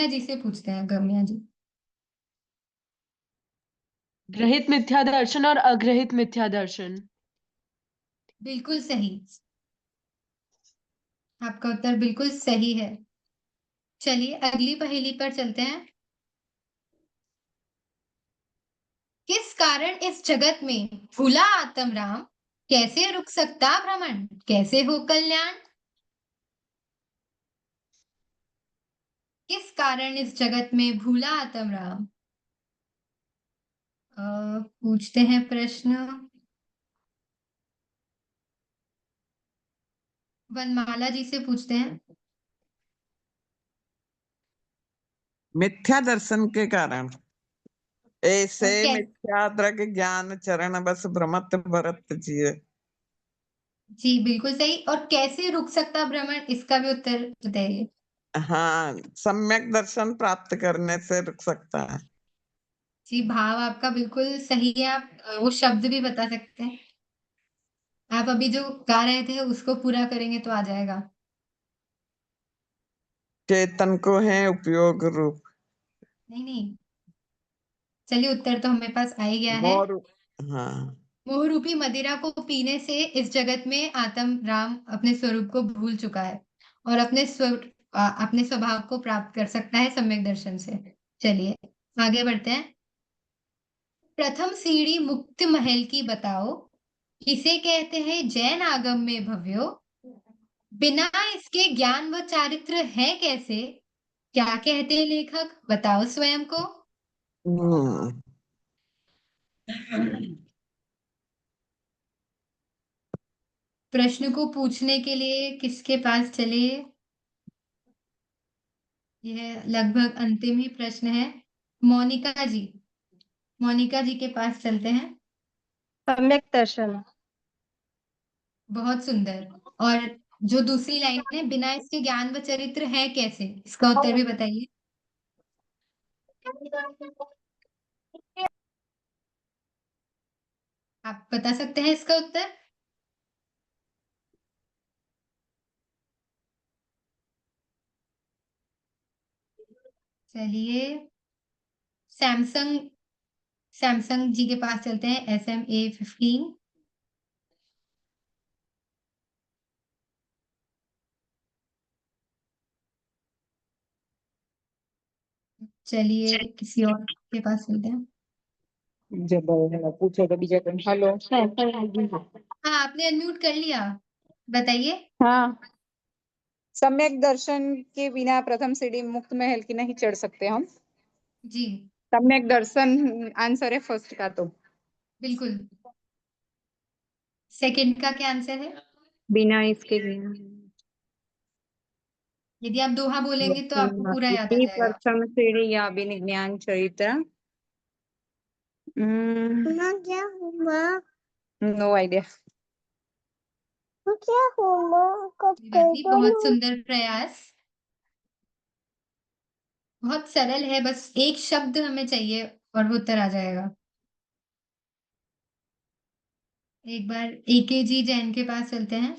Speaker 2: जी से पूछते हैं, अगम्या जी।
Speaker 18: ग्रहित मिथ्या दर्शन और अग्रहित मिथ्या दर्शन।
Speaker 2: बिल्कुल सही। आपका उत्तर बिल्कुल सही है। चलिए अगली पहेली पर चलते हैं। किस कारण इस जगत में भूला आत्म राम, कैसे रुक सकता भ्रमण, कैसे हो कल्याण? किस कारण इस जगत में भूला आत्म राम? पूछते हैं प्रश्न वनमाला जी से पूछते हैं।
Speaker 18: मिथ्या दर्शन के कारण ऐसे
Speaker 2: और कैसे?
Speaker 18: मिथ्या दृग ज्ञान चरण बस भ्रमत भरत जिय।
Speaker 2: जी बिल्कुल सही। और कैसे रुक सकता भ्रमण, इसका भी उत्तर बताइए।
Speaker 18: हाँ, सम्यक दर्शन प्राप्त करने से रुक सकता है।
Speaker 2: जी भाव आपका बिल्कुल सही है। आप वो शब्द भी बता सकते हैं। आप अभी जो गा रहे थे उसको पूरा करेंगे तो आ जाएगा।
Speaker 18: चेतन को है उपयोग रूप।
Speaker 2: नहीं नहीं, चलिए उत्तर तो हमें पास आ ही गया है।
Speaker 18: मोर। हाँ।
Speaker 2: मोह रूपी मदिरा को पीने से इस जगत में आत्म राम अपने स्वरूप को भूल चुका है और अपने स्वभाव को प्राप्त कर सकता है सम्यक दर्शन से। चलिए आगे बढ़ते हैं। प्रथम सीढ़ी मुक्त महल की बताओ, किसे कहते हैं जैन आगम में भव्यो, बिना इसके ज्ञान व चारित्र है कैसे, क्या कहते हैं लेखक, बताओ स्वयं को।
Speaker 18: हम्म,
Speaker 2: प्रश्न को पूछने के लिए किसके पास चले? यह लगभग अंतिम ही प्रश्न है। मोनिका जी, मोनिका जी के पास चलते हैं।
Speaker 8: सम्यक दर्शन।
Speaker 2: बहुत सुंदर। और जो दूसरी लाइन है, बिना इसके ज्ञान व चरित्र है कैसे, इसका उत्तर भी बताइए। आप बता सकते हैं इसका उत्तर? चलिए सैमसंग, सैमसंग जी के पास चलते हैं। SMA 15। चलिए किसी और के पास चलते हैं।
Speaker 15: जब पूछो तो बीजा कौन? हेलो।
Speaker 2: हाँ आपने अनम्यूट कर लिया, बताइए।
Speaker 15: हाँ, सम्यक दर्शन के बिना प्रथम सीढ़ी मुक्त महल की नहीं चढ़ सकते हम।
Speaker 2: जी
Speaker 15: सम्यक दर्शन आंसर है फर्स्ट का तो।
Speaker 2: बिल्कुल। सेकंड का क्या आंसर है?
Speaker 15: बिना इसके बिना
Speaker 2: यदि आप दोहा बोलेंगे तो आपको पूरा याद आ जाएगा।
Speaker 15: प्रथम सीढ़ी या बिन ज्ञान चरित्र। No idea.
Speaker 2: कोई बात नहीं, बहुत सुंदर प्रयास। बहुत सरल है, बस एक शब्द हमें चाहिए और वो उत्तर आ जाएगा। एक बार AKG जैन के पास चलते हैं।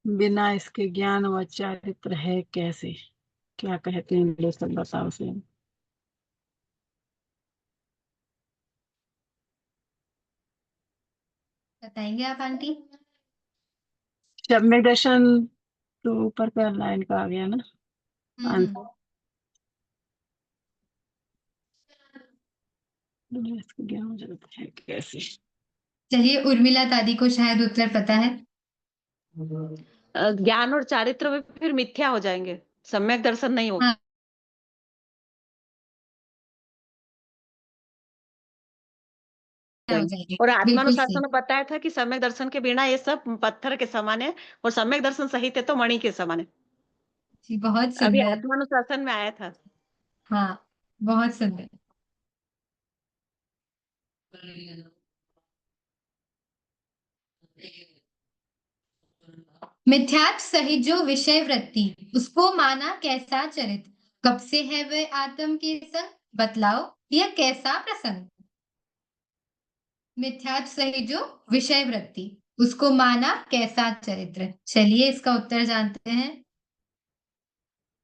Speaker 10: बिना इसके ज्ञान व चारित्र है कैसे, क्या कहते हैं इंग्लिश सब बताओ से।
Speaker 2: बताएंगे आप आंटी?
Speaker 10: सम्यक दर्शन तो ऊपर का लाइन का आ गया ना आंसर। बिना इसके ज्ञान व चारित्र है कैसे।
Speaker 2: चलिए उर्मिला दादी को शायद उत्तर पता है।
Speaker 8: ज्ञान और चारित्र में फिर मिथ्या हो जाएंगे, सम्यक दर्शन नहीं होगा।
Speaker 2: हाँ हो जाएगी,
Speaker 8: और
Speaker 2: बिल्कुल
Speaker 8: आत्मानुशासन
Speaker 2: सही।
Speaker 8: में बताया था कि सम्यक दर्शन के बिना ये सब पत्थर के समान है, और सम्यक दर्शन सहित है तो मणि के समान है।
Speaker 2: जी बहुत
Speaker 8: अभी
Speaker 2: सुंदर।
Speaker 8: आत्मानुशासन में आया था।
Speaker 2: हाँ बहुत सुंदर। मिथ्यात्व सहित जो विषय वृत्ति, उसको माना कैसा चरित्र, कब से है वह आत्म के संग, बतलाओ यह कैसा प्रसंग। मिथ्यात्व सहित जो विषय वृत्ति, उसको माना कैसा चरित्र। चलिए इसका उत्तर जानते हैं।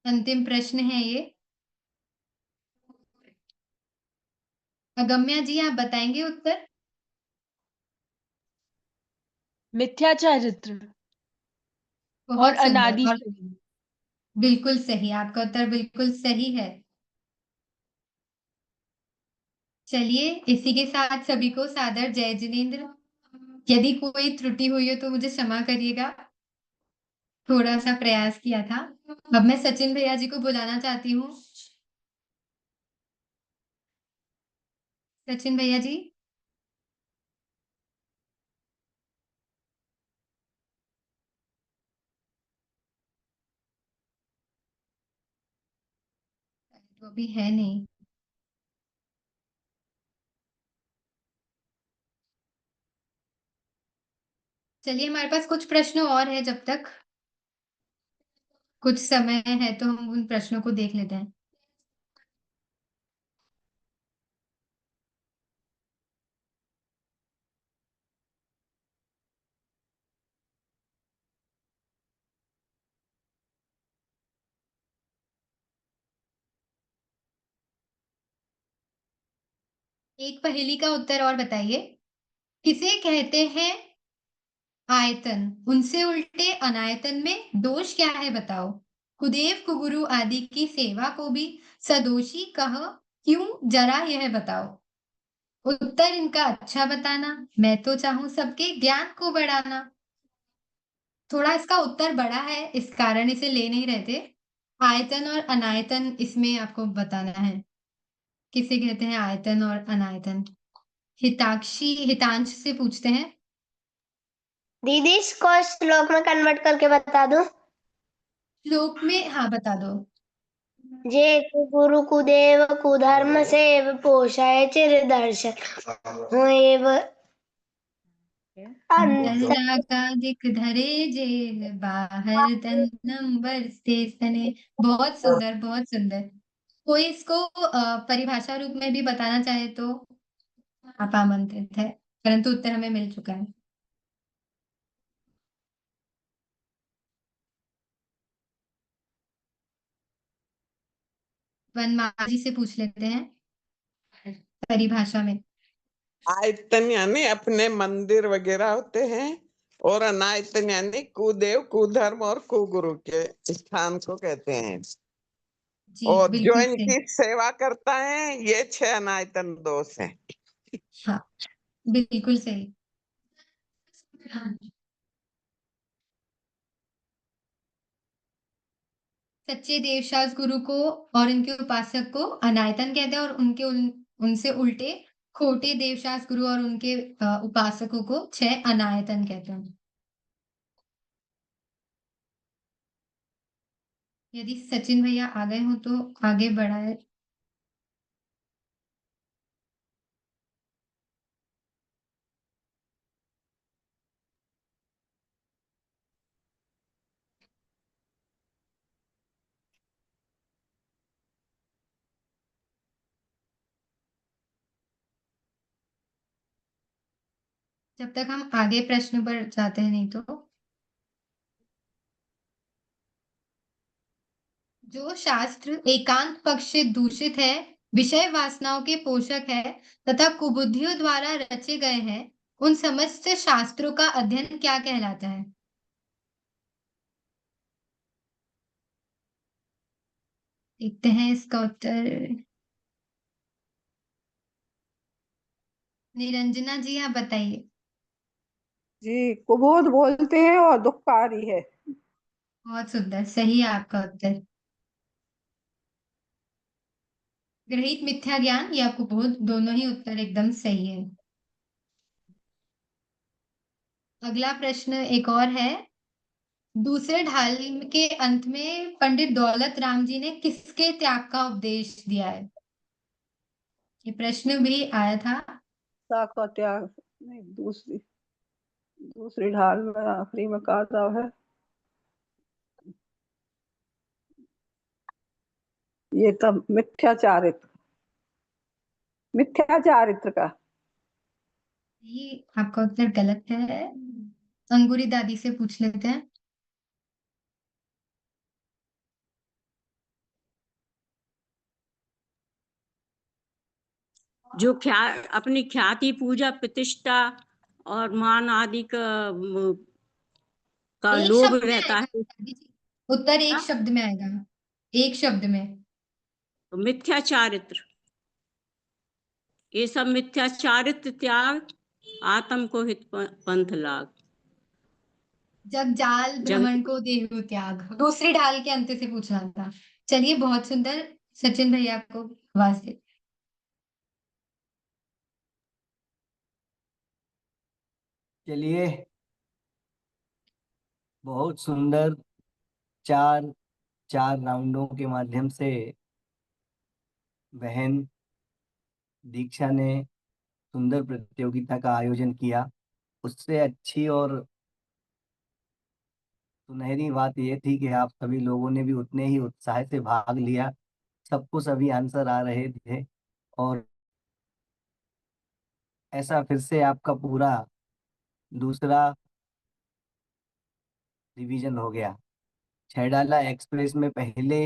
Speaker 2: अंतिम प्रश्न है ये। अगम्या जी आप बताएंगे उत्तर?
Speaker 19: मिथ्या चारित्र और
Speaker 2: बहुत सुंदर
Speaker 19: अनादि
Speaker 2: और
Speaker 19: से।
Speaker 2: बिल्कुल सही, आपका उत्तर बिल्कुल सही है। चलिए इसी के साथ सभी को सादर जय जिनेंद्र। यदि कोई त्रुटि हुई हो तो मुझे क्षमा करिएगा, थोड़ा सा प्रयास किया था। अब मैं सचिन भैया जी को बुलाना चाहती हूँ। सचिन भैया जी। वो भी है नहीं। चलिए हमारे पास कुछ प्रश्न और है, जब तक कुछ समय है तो हम उन प्रश्नों को देख लेते हैं। एक पहेली का उत्तर और बताइए। किसे कहते हैं आयतन, उनसे उल्टे अनायतन में दोष क्या है बताओ। कुदेव कुगुरु आदि की सेवा को भी सदोषी कह क्यों, जरा यह बताओ। उत्तर इनका अच्छा बताना, मैं तो चाहूं सबके ज्ञान को बढ़ाना। थोड़ा इसका उत्तर बड़ा है, इस कारण इसे ले नहीं रहे थे। आयतन और अनायतन इसमें आपको बताना है, किसे कहते हैं आयतन और अनायतन। हितांश से पूछते हैं।
Speaker 12: दीदी इसको श्लोक में कन्वर्ट करके बता दूं?
Speaker 2: श्लोक में हाँ बता दो।
Speaker 12: जे गुरु कुदेव कुधर्म सेव पोषाय चिर दर्शन एव
Speaker 2: अंतरागाधिक धरे जेल बाहर तन नंबर से सने। बहुत सुंदर बहुत सुंदर। कोई इसको परिभाषा रूप में भी बताना चाहे तो आप आमंत्रित है, परंतु उत्तर हमें मिल चुका है। वनमाला जी से पूछ लेते हैं परिभाषा में।
Speaker 18: आयतन यानी अपने मंदिर वगैरह होते हैं, और अनायतन यानी कुदेव कुधर्म और कुगुरु के स्थान को कहते हैं।
Speaker 2: जी
Speaker 18: और जो
Speaker 2: बिल्कुल सही।
Speaker 18: इनकी सेवा करता है ये 6 अनायतन दोष हैं।
Speaker 2: हाँ बिल्कुल सही। हाँ। सच्चे देवशास गुरु को और इनके उपासक को अनायतन कहते हैं, और उनसे उल्टे खोटे देवशास गुरु और उनके उपासकों को 6 अनायतन कहते हैं। यदि सचिन भैया आ गए हो तो आगे बढ़ाए। जब तक हम आगे प्रश्न पर जाते हैं, नहीं तो जो शास्त्र एकांत पक्ष से दूषित है, विषय वासनाओं के पोषक है तथा कुबुद्धियों द्वारा रचे गए हैं, उन समस्त शास्त्रों का अध्ययन क्या कहलाता है। देखते हैं इसका उत्तर। निरंजना जी आप बताइए।
Speaker 4: जी कुबोध बोलते हैं और दुखकारी है।
Speaker 2: बहुत सुंदर, सही है आपका उत्तर। ग्रहित मिथ्या ज्ञान या कुबोध, दोनों ही उत्तर एकदम सही है। अगला प्रश्न एक और है। दूसरे ढाल के अंत में पंडित दौलत राम जी ने किसके त्याग का उपदेश दिया है। ये प्रश्न भी आया था।
Speaker 4: का त्याग नहीं, दूसरी दूसरी ढाल में आखिरी में कहा है, ये तब मिथ्याचारित्र का।
Speaker 2: ये आपका उत्तर गलत है। अंगूरी दादी से पूछ लेते हैं।
Speaker 10: जो अपनी ख्याति, पूजा, प्रतिष्ठा और मान आदि का
Speaker 2: एक
Speaker 10: लोभ
Speaker 2: शब्द में
Speaker 10: रहता
Speaker 2: आएगा
Speaker 10: है,
Speaker 2: दादी जी, उत्तर एक शब्द में आएगा, एक शब्द में।
Speaker 10: तो मिथ्या चारित्र। ये सब मिथ्या चारित्र त्याग, आत्म को हित पंथ लाग।
Speaker 2: जग जाल
Speaker 10: जग
Speaker 2: भ्रमण को देहु त्याग, दूसरी ढाल के अंत से पूछना था। चलिए, बहुत सुंदर। सचिन भैया को आवाज दे।
Speaker 3: चलिए, बहुत सुंदर। चार चार राउंडों के माध्यम से बहन दीक्षा ने सुंदर प्रतियोगिता का आयोजन किया। उससे अच्छी और सुनहरी बात यह थी कि आप सभी लोगों ने भी उतने ही उत्साह से भाग लिया। सबको सभी आंसर आ रहे थे और ऐसा फिर से आपका पूरा दूसरा रिवीजन हो गया। 6 डाला एक्सप्रेस में पहले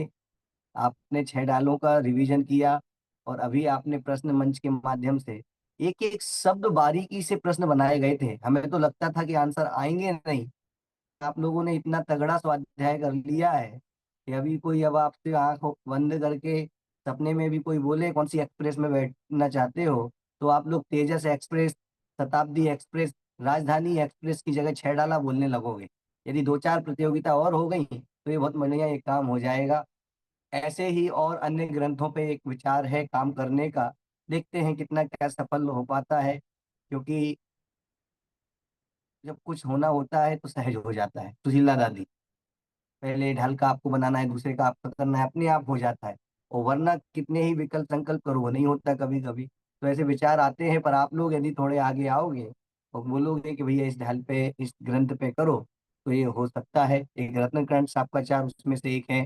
Speaker 3: आपने 6 डालों का रिवीजन किया और अभी आपने प्रश्न मंच के माध्यम से एक एक शब्द बारीकी से प्रश्न बनाए गए थे। हमें तो लगता था कि आंसर आएंगे नहीं। आप लोगों ने इतना तगड़ा स्वाध्याय कर लिया है कि अभी कोई अब आपसे आंख बंद करके सपने में भी कोई बोले कौन सी एक्सप्रेस में बैठना चाहते हो, तो आप लोग तेजस एक्सप्रेस, शताब्दी एक्सप्रेस, राजधानी एक्सप्रेस की जगह 6 डाला बोलने लगोगे। यदि 2-4 प्रतियोगिता और हो गई तो ये बहुत बढ़िया एक काम हो जाएगा। ऐसे ही और अन्य ग्रंथों पे एक विचार है काम करने का। देखते हैं कितना क्या सफल हो पाता है, क्योंकि जब कुछ होना होता है तो सहज हो जाता है। सुशीला दादी, पहले ढाल का आपको बनाना है, दूसरे का आपको करना है, अपने आप हो जाता है। और वरना कितने ही विकल्प संकल्प करो, वो नहीं होता कभी कभी। तो ऐसे विचार आते हैं, पर आप लोग यदि थोड़े आगे आओगे और बोलोगे कि भैया इस ढाल पे, इस ग्रंथ पे करो, तो ये हो सकता है। एक रत्न ग्रंथ आपका 4 उसमें से एक है,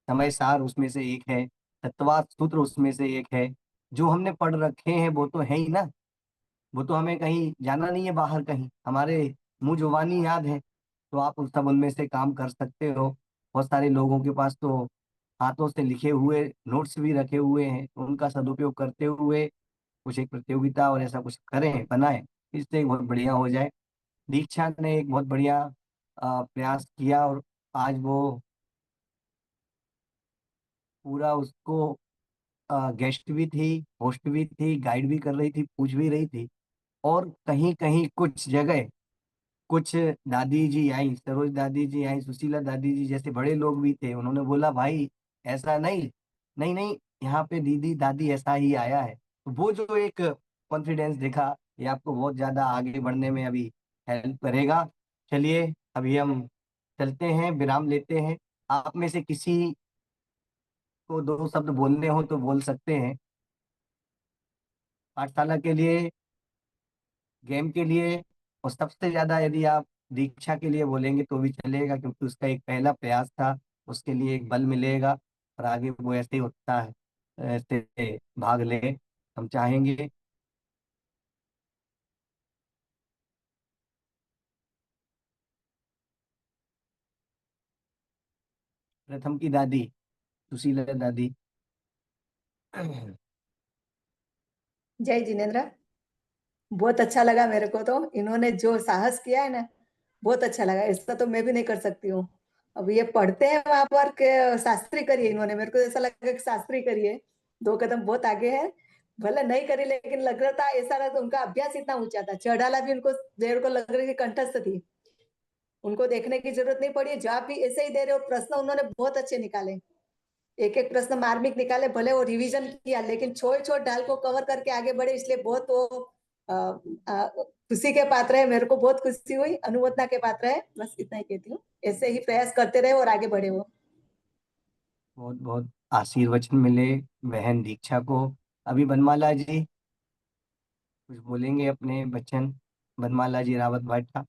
Speaker 3: समय सार उसमें से एक है, तत्वार्थ सूत्र उसमें से एक है। जो हमने पढ़ रखे हैं वो तो है ही ना, वो तो हमें कहीं जाना नहीं है बाहर, कहीं हमारे मुंह जुबानी याद है। तो आप उस सब उनमें से काम कर सकते हो। बहुत सारे लोगों के पास तो हाथों से लिखे हुए नोट्स भी रखे हुए हैं, उनका सदुपयोग करते हुए कुछ एक प्रतियोगिता और ऐसा कुछ करें, बनाएं, इससे बहुत बढ़िया हो जाए। दीक्षा ने एक बहुत बढ़िया प्रयास किया और आज वो पूरा उसको गेस्ट भी थी, होस्ट भी थी, गाइड भी कर रही थी, पूछ भी रही थी। और कहीं कहीं कुछ जगह कुछ दादी जी आई, सरोज दादी जी आई, सुशीला दादी जी जैसे बड़े लोग भी थे, उन्होंने बोला भाई ऐसा नहीं, नहीं नहीं, यहाँ पे दीदी दादी ऐसा ही आया है। तो वो जो एक कॉन्फिडेंस दिखा, ये आपको बहुत ज्यादा आगे बढ़ने में अभी हेल्प करेगा। चलिए, अभी हम चलते हैं, विराम लेते हैं। आप में से किसी को 2 शब्द बोलने हो तो बोल सकते हैं। पाठशाला के लिए, गेम के लिए, और सबसे ज्यादा यदि आप दीक्षा के लिए बोलेंगे तो भी चलेगा, क्योंकि उसका एक पहला प्रयास था, उसके लिए एक बल मिलेगा और आगे वो ऐसे ही होता है, ऐसे भाग ले। हम चाहेंगे प्रथम की दादी, सुशीला दादी।
Speaker 16: जय जिनेन्द्र। बहुत अच्छा लगा मेरे को, तो इन्होंने जो साहस किया है ना, बहुत अच्छा लगा। ऐसा तो मैं भी नहीं कर सकती हूँ। अब ये पढ़ते हैं वहां पर के शास्त्री करिए, इन्होंने मेरे को ऐसा लगा कि शास्त्री करिए, 2 कदम बहुत आगे है। भले नहीं करी, लेकिन लग रहा था, ऐसा लगा उनका अभ्यास इतना ऊंचा था। 6 डाला भी उनको देर को लग रही थी कंठस्थ थी, उनको देखने की जरूरत नहीं पड़ी। जवाब भी ऐसे ही दे रहे, और प्रश्न उन्होंने बहुत अच्छे निकाले, एक एक प्रश्न मार्मिक निकाले। भले वो रिवीजन किया, लेकिन छोटे छोटे ढाल को कवर करके आगे बढ़े, इसलिए बहुत वो खुशी के पात्र है। मेरे को बहुत खुशी हुई, अनुमोदना के पात्र है। बस इतना ही कहती हूँ, ऐसे ही प्रयास करते रहे और आगे बढ़े वो।
Speaker 3: बहुत बहुत आशीर्वचन मिले बहन दीक्षा को। अभी बनमाला जी कुछ बोलेंगे अपने बच्चन, बनमाला जी रावत भाटा।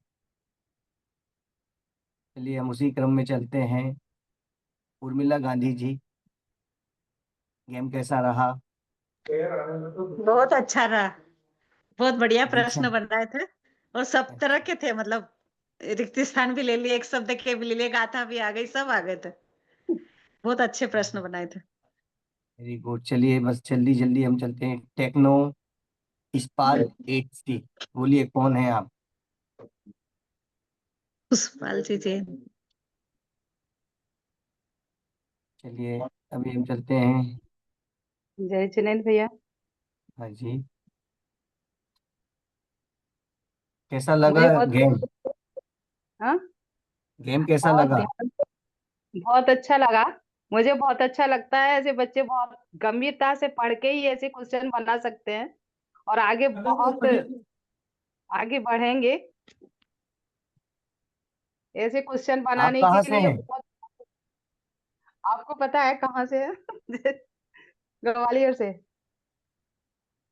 Speaker 3: चलिए, हम उसी क्रम में चलते हैं। उर्मिला गांधी जी, गेम कैसा रहा?
Speaker 8: बहुत अच्छा रहा, बहुत बढ़िया
Speaker 3: दीक्षा,
Speaker 8: प्रश्न बनाए थे और सब तरह के थे। मतलब रिक्त स्थान भी ले लिए, एक शब्द के भी ले लिए, गाथा भी आ गई, सब आ गए थे। बहुत अच्छे प्रश्न बनाए थे।
Speaker 3: Very good. चलिए, बस जल्दी जल्दी हम चलते हैं। Tecno Spark 8C। बोलिए कौन है आप?
Speaker 8: पुष्पाल जी जैन।
Speaker 3: चलिए अभी हम चलते हैं।
Speaker 15: जय जिनेंद्र भैया।
Speaker 3: हाँ जी, कैसा लगा
Speaker 15: मुझे बहुत
Speaker 3: गेम?
Speaker 15: हाँ
Speaker 3: गेम कैसा
Speaker 15: बहुत
Speaker 3: लगा?
Speaker 15: बहुत अच्छा लगा। मुझे बहुत अच्छा लगता है, ऐसे बच्चे बहुत गंभीरता से पढ़ के ही ऐसे क्वेश्चन बना सकते हैं और आगे बहुत आगे बढ़ेंगे। ऐसे क्वेश्चन
Speaker 3: आप
Speaker 15: बनाने
Speaker 3: कहाँ
Speaker 15: के
Speaker 3: से
Speaker 15: लिए
Speaker 3: हैं?
Speaker 15: बहुत। आपको पता है कहाँ से है? ग्वालियर से।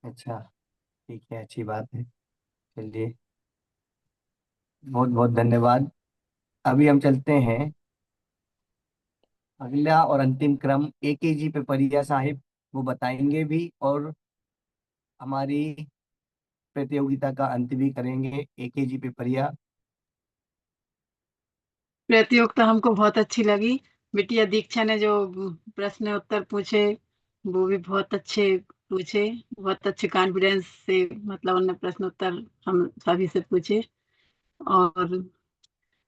Speaker 3: अच्छा, ठीक है, अच्छी बात है। चलिए, बहुत बहुत धन्यवाद। अभी हम चलते हैं अगला और अंतिम क्रम। AKG पे परिया साहिब वो बताएंगे भी और हमारी प्रतियोगिता का अंत भी करेंगे। AKG पे परिया।
Speaker 20: प्रतियोगिता हमको बहुत अच्छी लगी। बिटिया दीक्षा ने जो प्रश्न उत्तर पूछे वो भी बहुत अच्छे पूछे। बहुत अच्छे कॉन्फिडेंस से मतलब उन्होंने प्रश्न उत्तर हम सभी से पूछे। और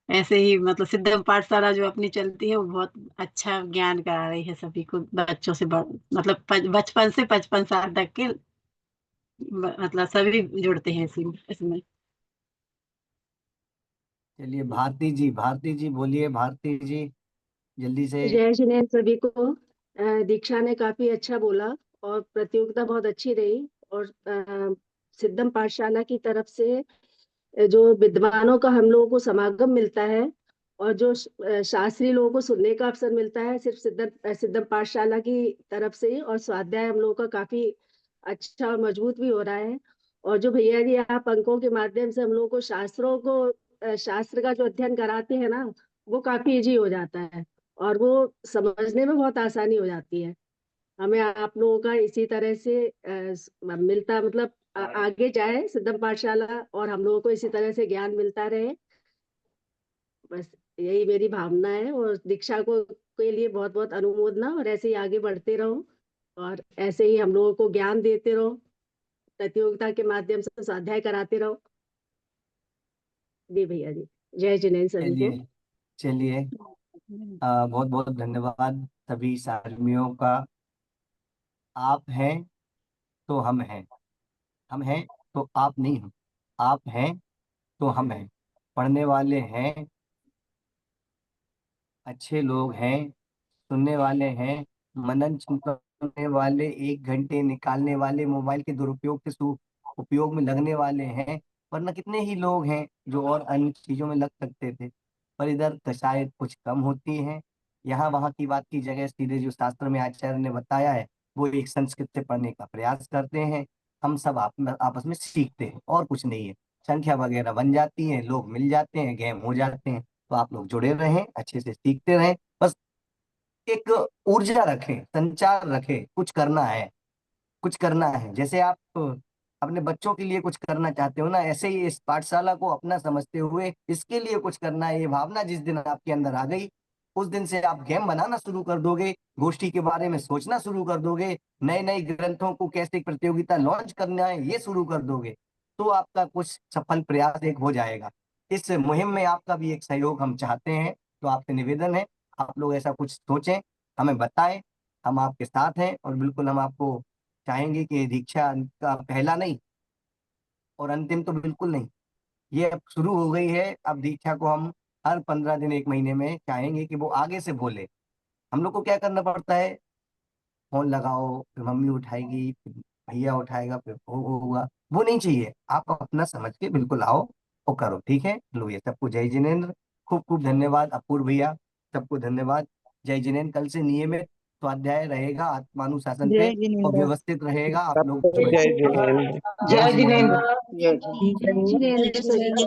Speaker 20: ऐसे ही मतलब सिद्धम पाठशाला जो अपनी चलती है वो बहुत अच्छा ज्ञान करा रही है सभी को, बच्चों से मतलब बचपन से 55 साल तक के मतलब सभी जुड़ते हैं इसमें।
Speaker 3: चलिए भारती जी, भारती जी बोलिए, भारती जी जल्दी से।
Speaker 11: जय जिनेंद्र सभी को। दीक्षा ने काफी अच्छा बोला और प्रतियोगिता बहुत अच्छी रही। और सिद्धम पाठशाला की तरफ से जो विद्वानों का हम लोगों को समागम मिलता है और जो शास्त्रीय लोगों को सुनने का अवसर मिलता है सिर्फ सिद्धम पाठशाला की तरफ से ही। और स्वाध्याय हम लोगों का काफी अच्छा और मजबूत भी हो रहा है। और जो भैया जी आप अंकों के माध्यम से हम लोगों को शास्त्रों को शास्त्र का जो अध्ययन कराते हैं ना, वो काफी इजी हो जाता है और वो समझने में बहुत आसानी हो जाती है। हमें आप लोगों का इसी तरह से मिलता मतलब आगे जाए सिद्धम पाठशाला और हम लोगों को इसी तरह से ज्ञान मिलता रहे। बस यही मेरी भावना है। और दीक्षा को के लिए बहुत बहुत अनुमोदना। और ऐसे ही आगे बढ़ते रहो और ऐसे ही हम लोगों को ज्ञान देते रहो, प्रतियोगिता के माध्यम से स्वाध्याय कराते रहो। जी भैया जी, जय जिनेंद्र सभी को।
Speaker 3: चलिए चलिए, बहुत बहुत धन्यवाद सभी साथीयों का। आप हैं तो हम हैं, हम हैं तो आप नहीं हो, आप हैं तो हम हैं। पढ़ने वाले हैं, अच्छे लोग हैं, सुनने वाले हैं, मनन चिंतन वाले, 1 घंटे निकालने वाले, मोबाइल के दुरुपयोग के उपयोग में लगने वाले हैं। वरना कितने ही लोग हैं जो और अन्य चीजों में लग सकते थे, पर इधर शायद कुछ कम होती हैं। यहाँ वहाँ की बात की जगह सीधे जो शास्त्र में आचार्य ने बताया है वो एक संस्कृत से पढ़ने का प्रयास करते हैं। हम सब आपस में सीखते हैं और कुछ नहीं है। संख्या वगैरह बन जाती है, लोग मिल जाते हैं, गेम हो जाते हैं। तो आप लोग जुड़े रहें, अच्छे से सीखते रहें। बस एक ऊर्जा रखें, संचार रखें, कुछ करना है, कुछ करना है। जैसे आप अपने बच्चों के लिए कुछ करना चाहते हो ना, ऐसे ही इस पाठशाला को अपना समझते हुए इसके लिए कुछ करना है। ये भावना जिस दिन आपके अंदर आ गई उस दिन से आप गेम बनाना शुरू कर दोगे, गोष्ठी के बारे में सोचना शुरू कर दोगे, नए नए ग्रंथों को कैसे प्रतियोगिता लॉन्च करना है ये शुरू कर दोगे, तो आपका कुछ सफल प्रयास एक हो जाएगा। इस मुहिम में आपका भी एक सहयोग हम चाहते हैं। तो आपसे निवेदन है, आप लोग ऐसा कुछ सोचें, हमें बताएं, हम आपके साथ हैं। और बिल्कुल हम आपको चाहेंगे कि दीक्षा का पहला नहीं और अंतिम तो बिल्कुल नहीं, ये अब शुरू हो गई है। अब दीक्षा को हम हर 15 दिन 1 महीने में चाहेंगे कि वो आगे से बोले। हम लोग को क्या करना पड़ता है, फोन लगाओ, फिर मम्मी उठाएगी, फिर भैया उठाएगा, फिर वो होगा, वो नहीं चाहिए। आप अपना समझ के बिल्कुल आओ और करो, ठीक है। लो ये सबको जय जिनेंद्र, खूब खूब धन्यवाद अपूर्व भैया, सबको धन्यवाद। जय जिनेंद्र। कल से नियमित स्वाध्याय रहेगा आत्मानुशासन पे
Speaker 15: जय
Speaker 3: और
Speaker 15: जिनेंद्र।
Speaker 3: व्यवस्थित रहेगा। आप लोग
Speaker 18: सबको
Speaker 3: जुड़े।
Speaker 18: जय जिनेंद्र।
Speaker 3: जय
Speaker 15: जय
Speaker 3: जिनेंद्र।
Speaker 15: जिनेंद्र।
Speaker 11: जय जिनेंद्र सभी को।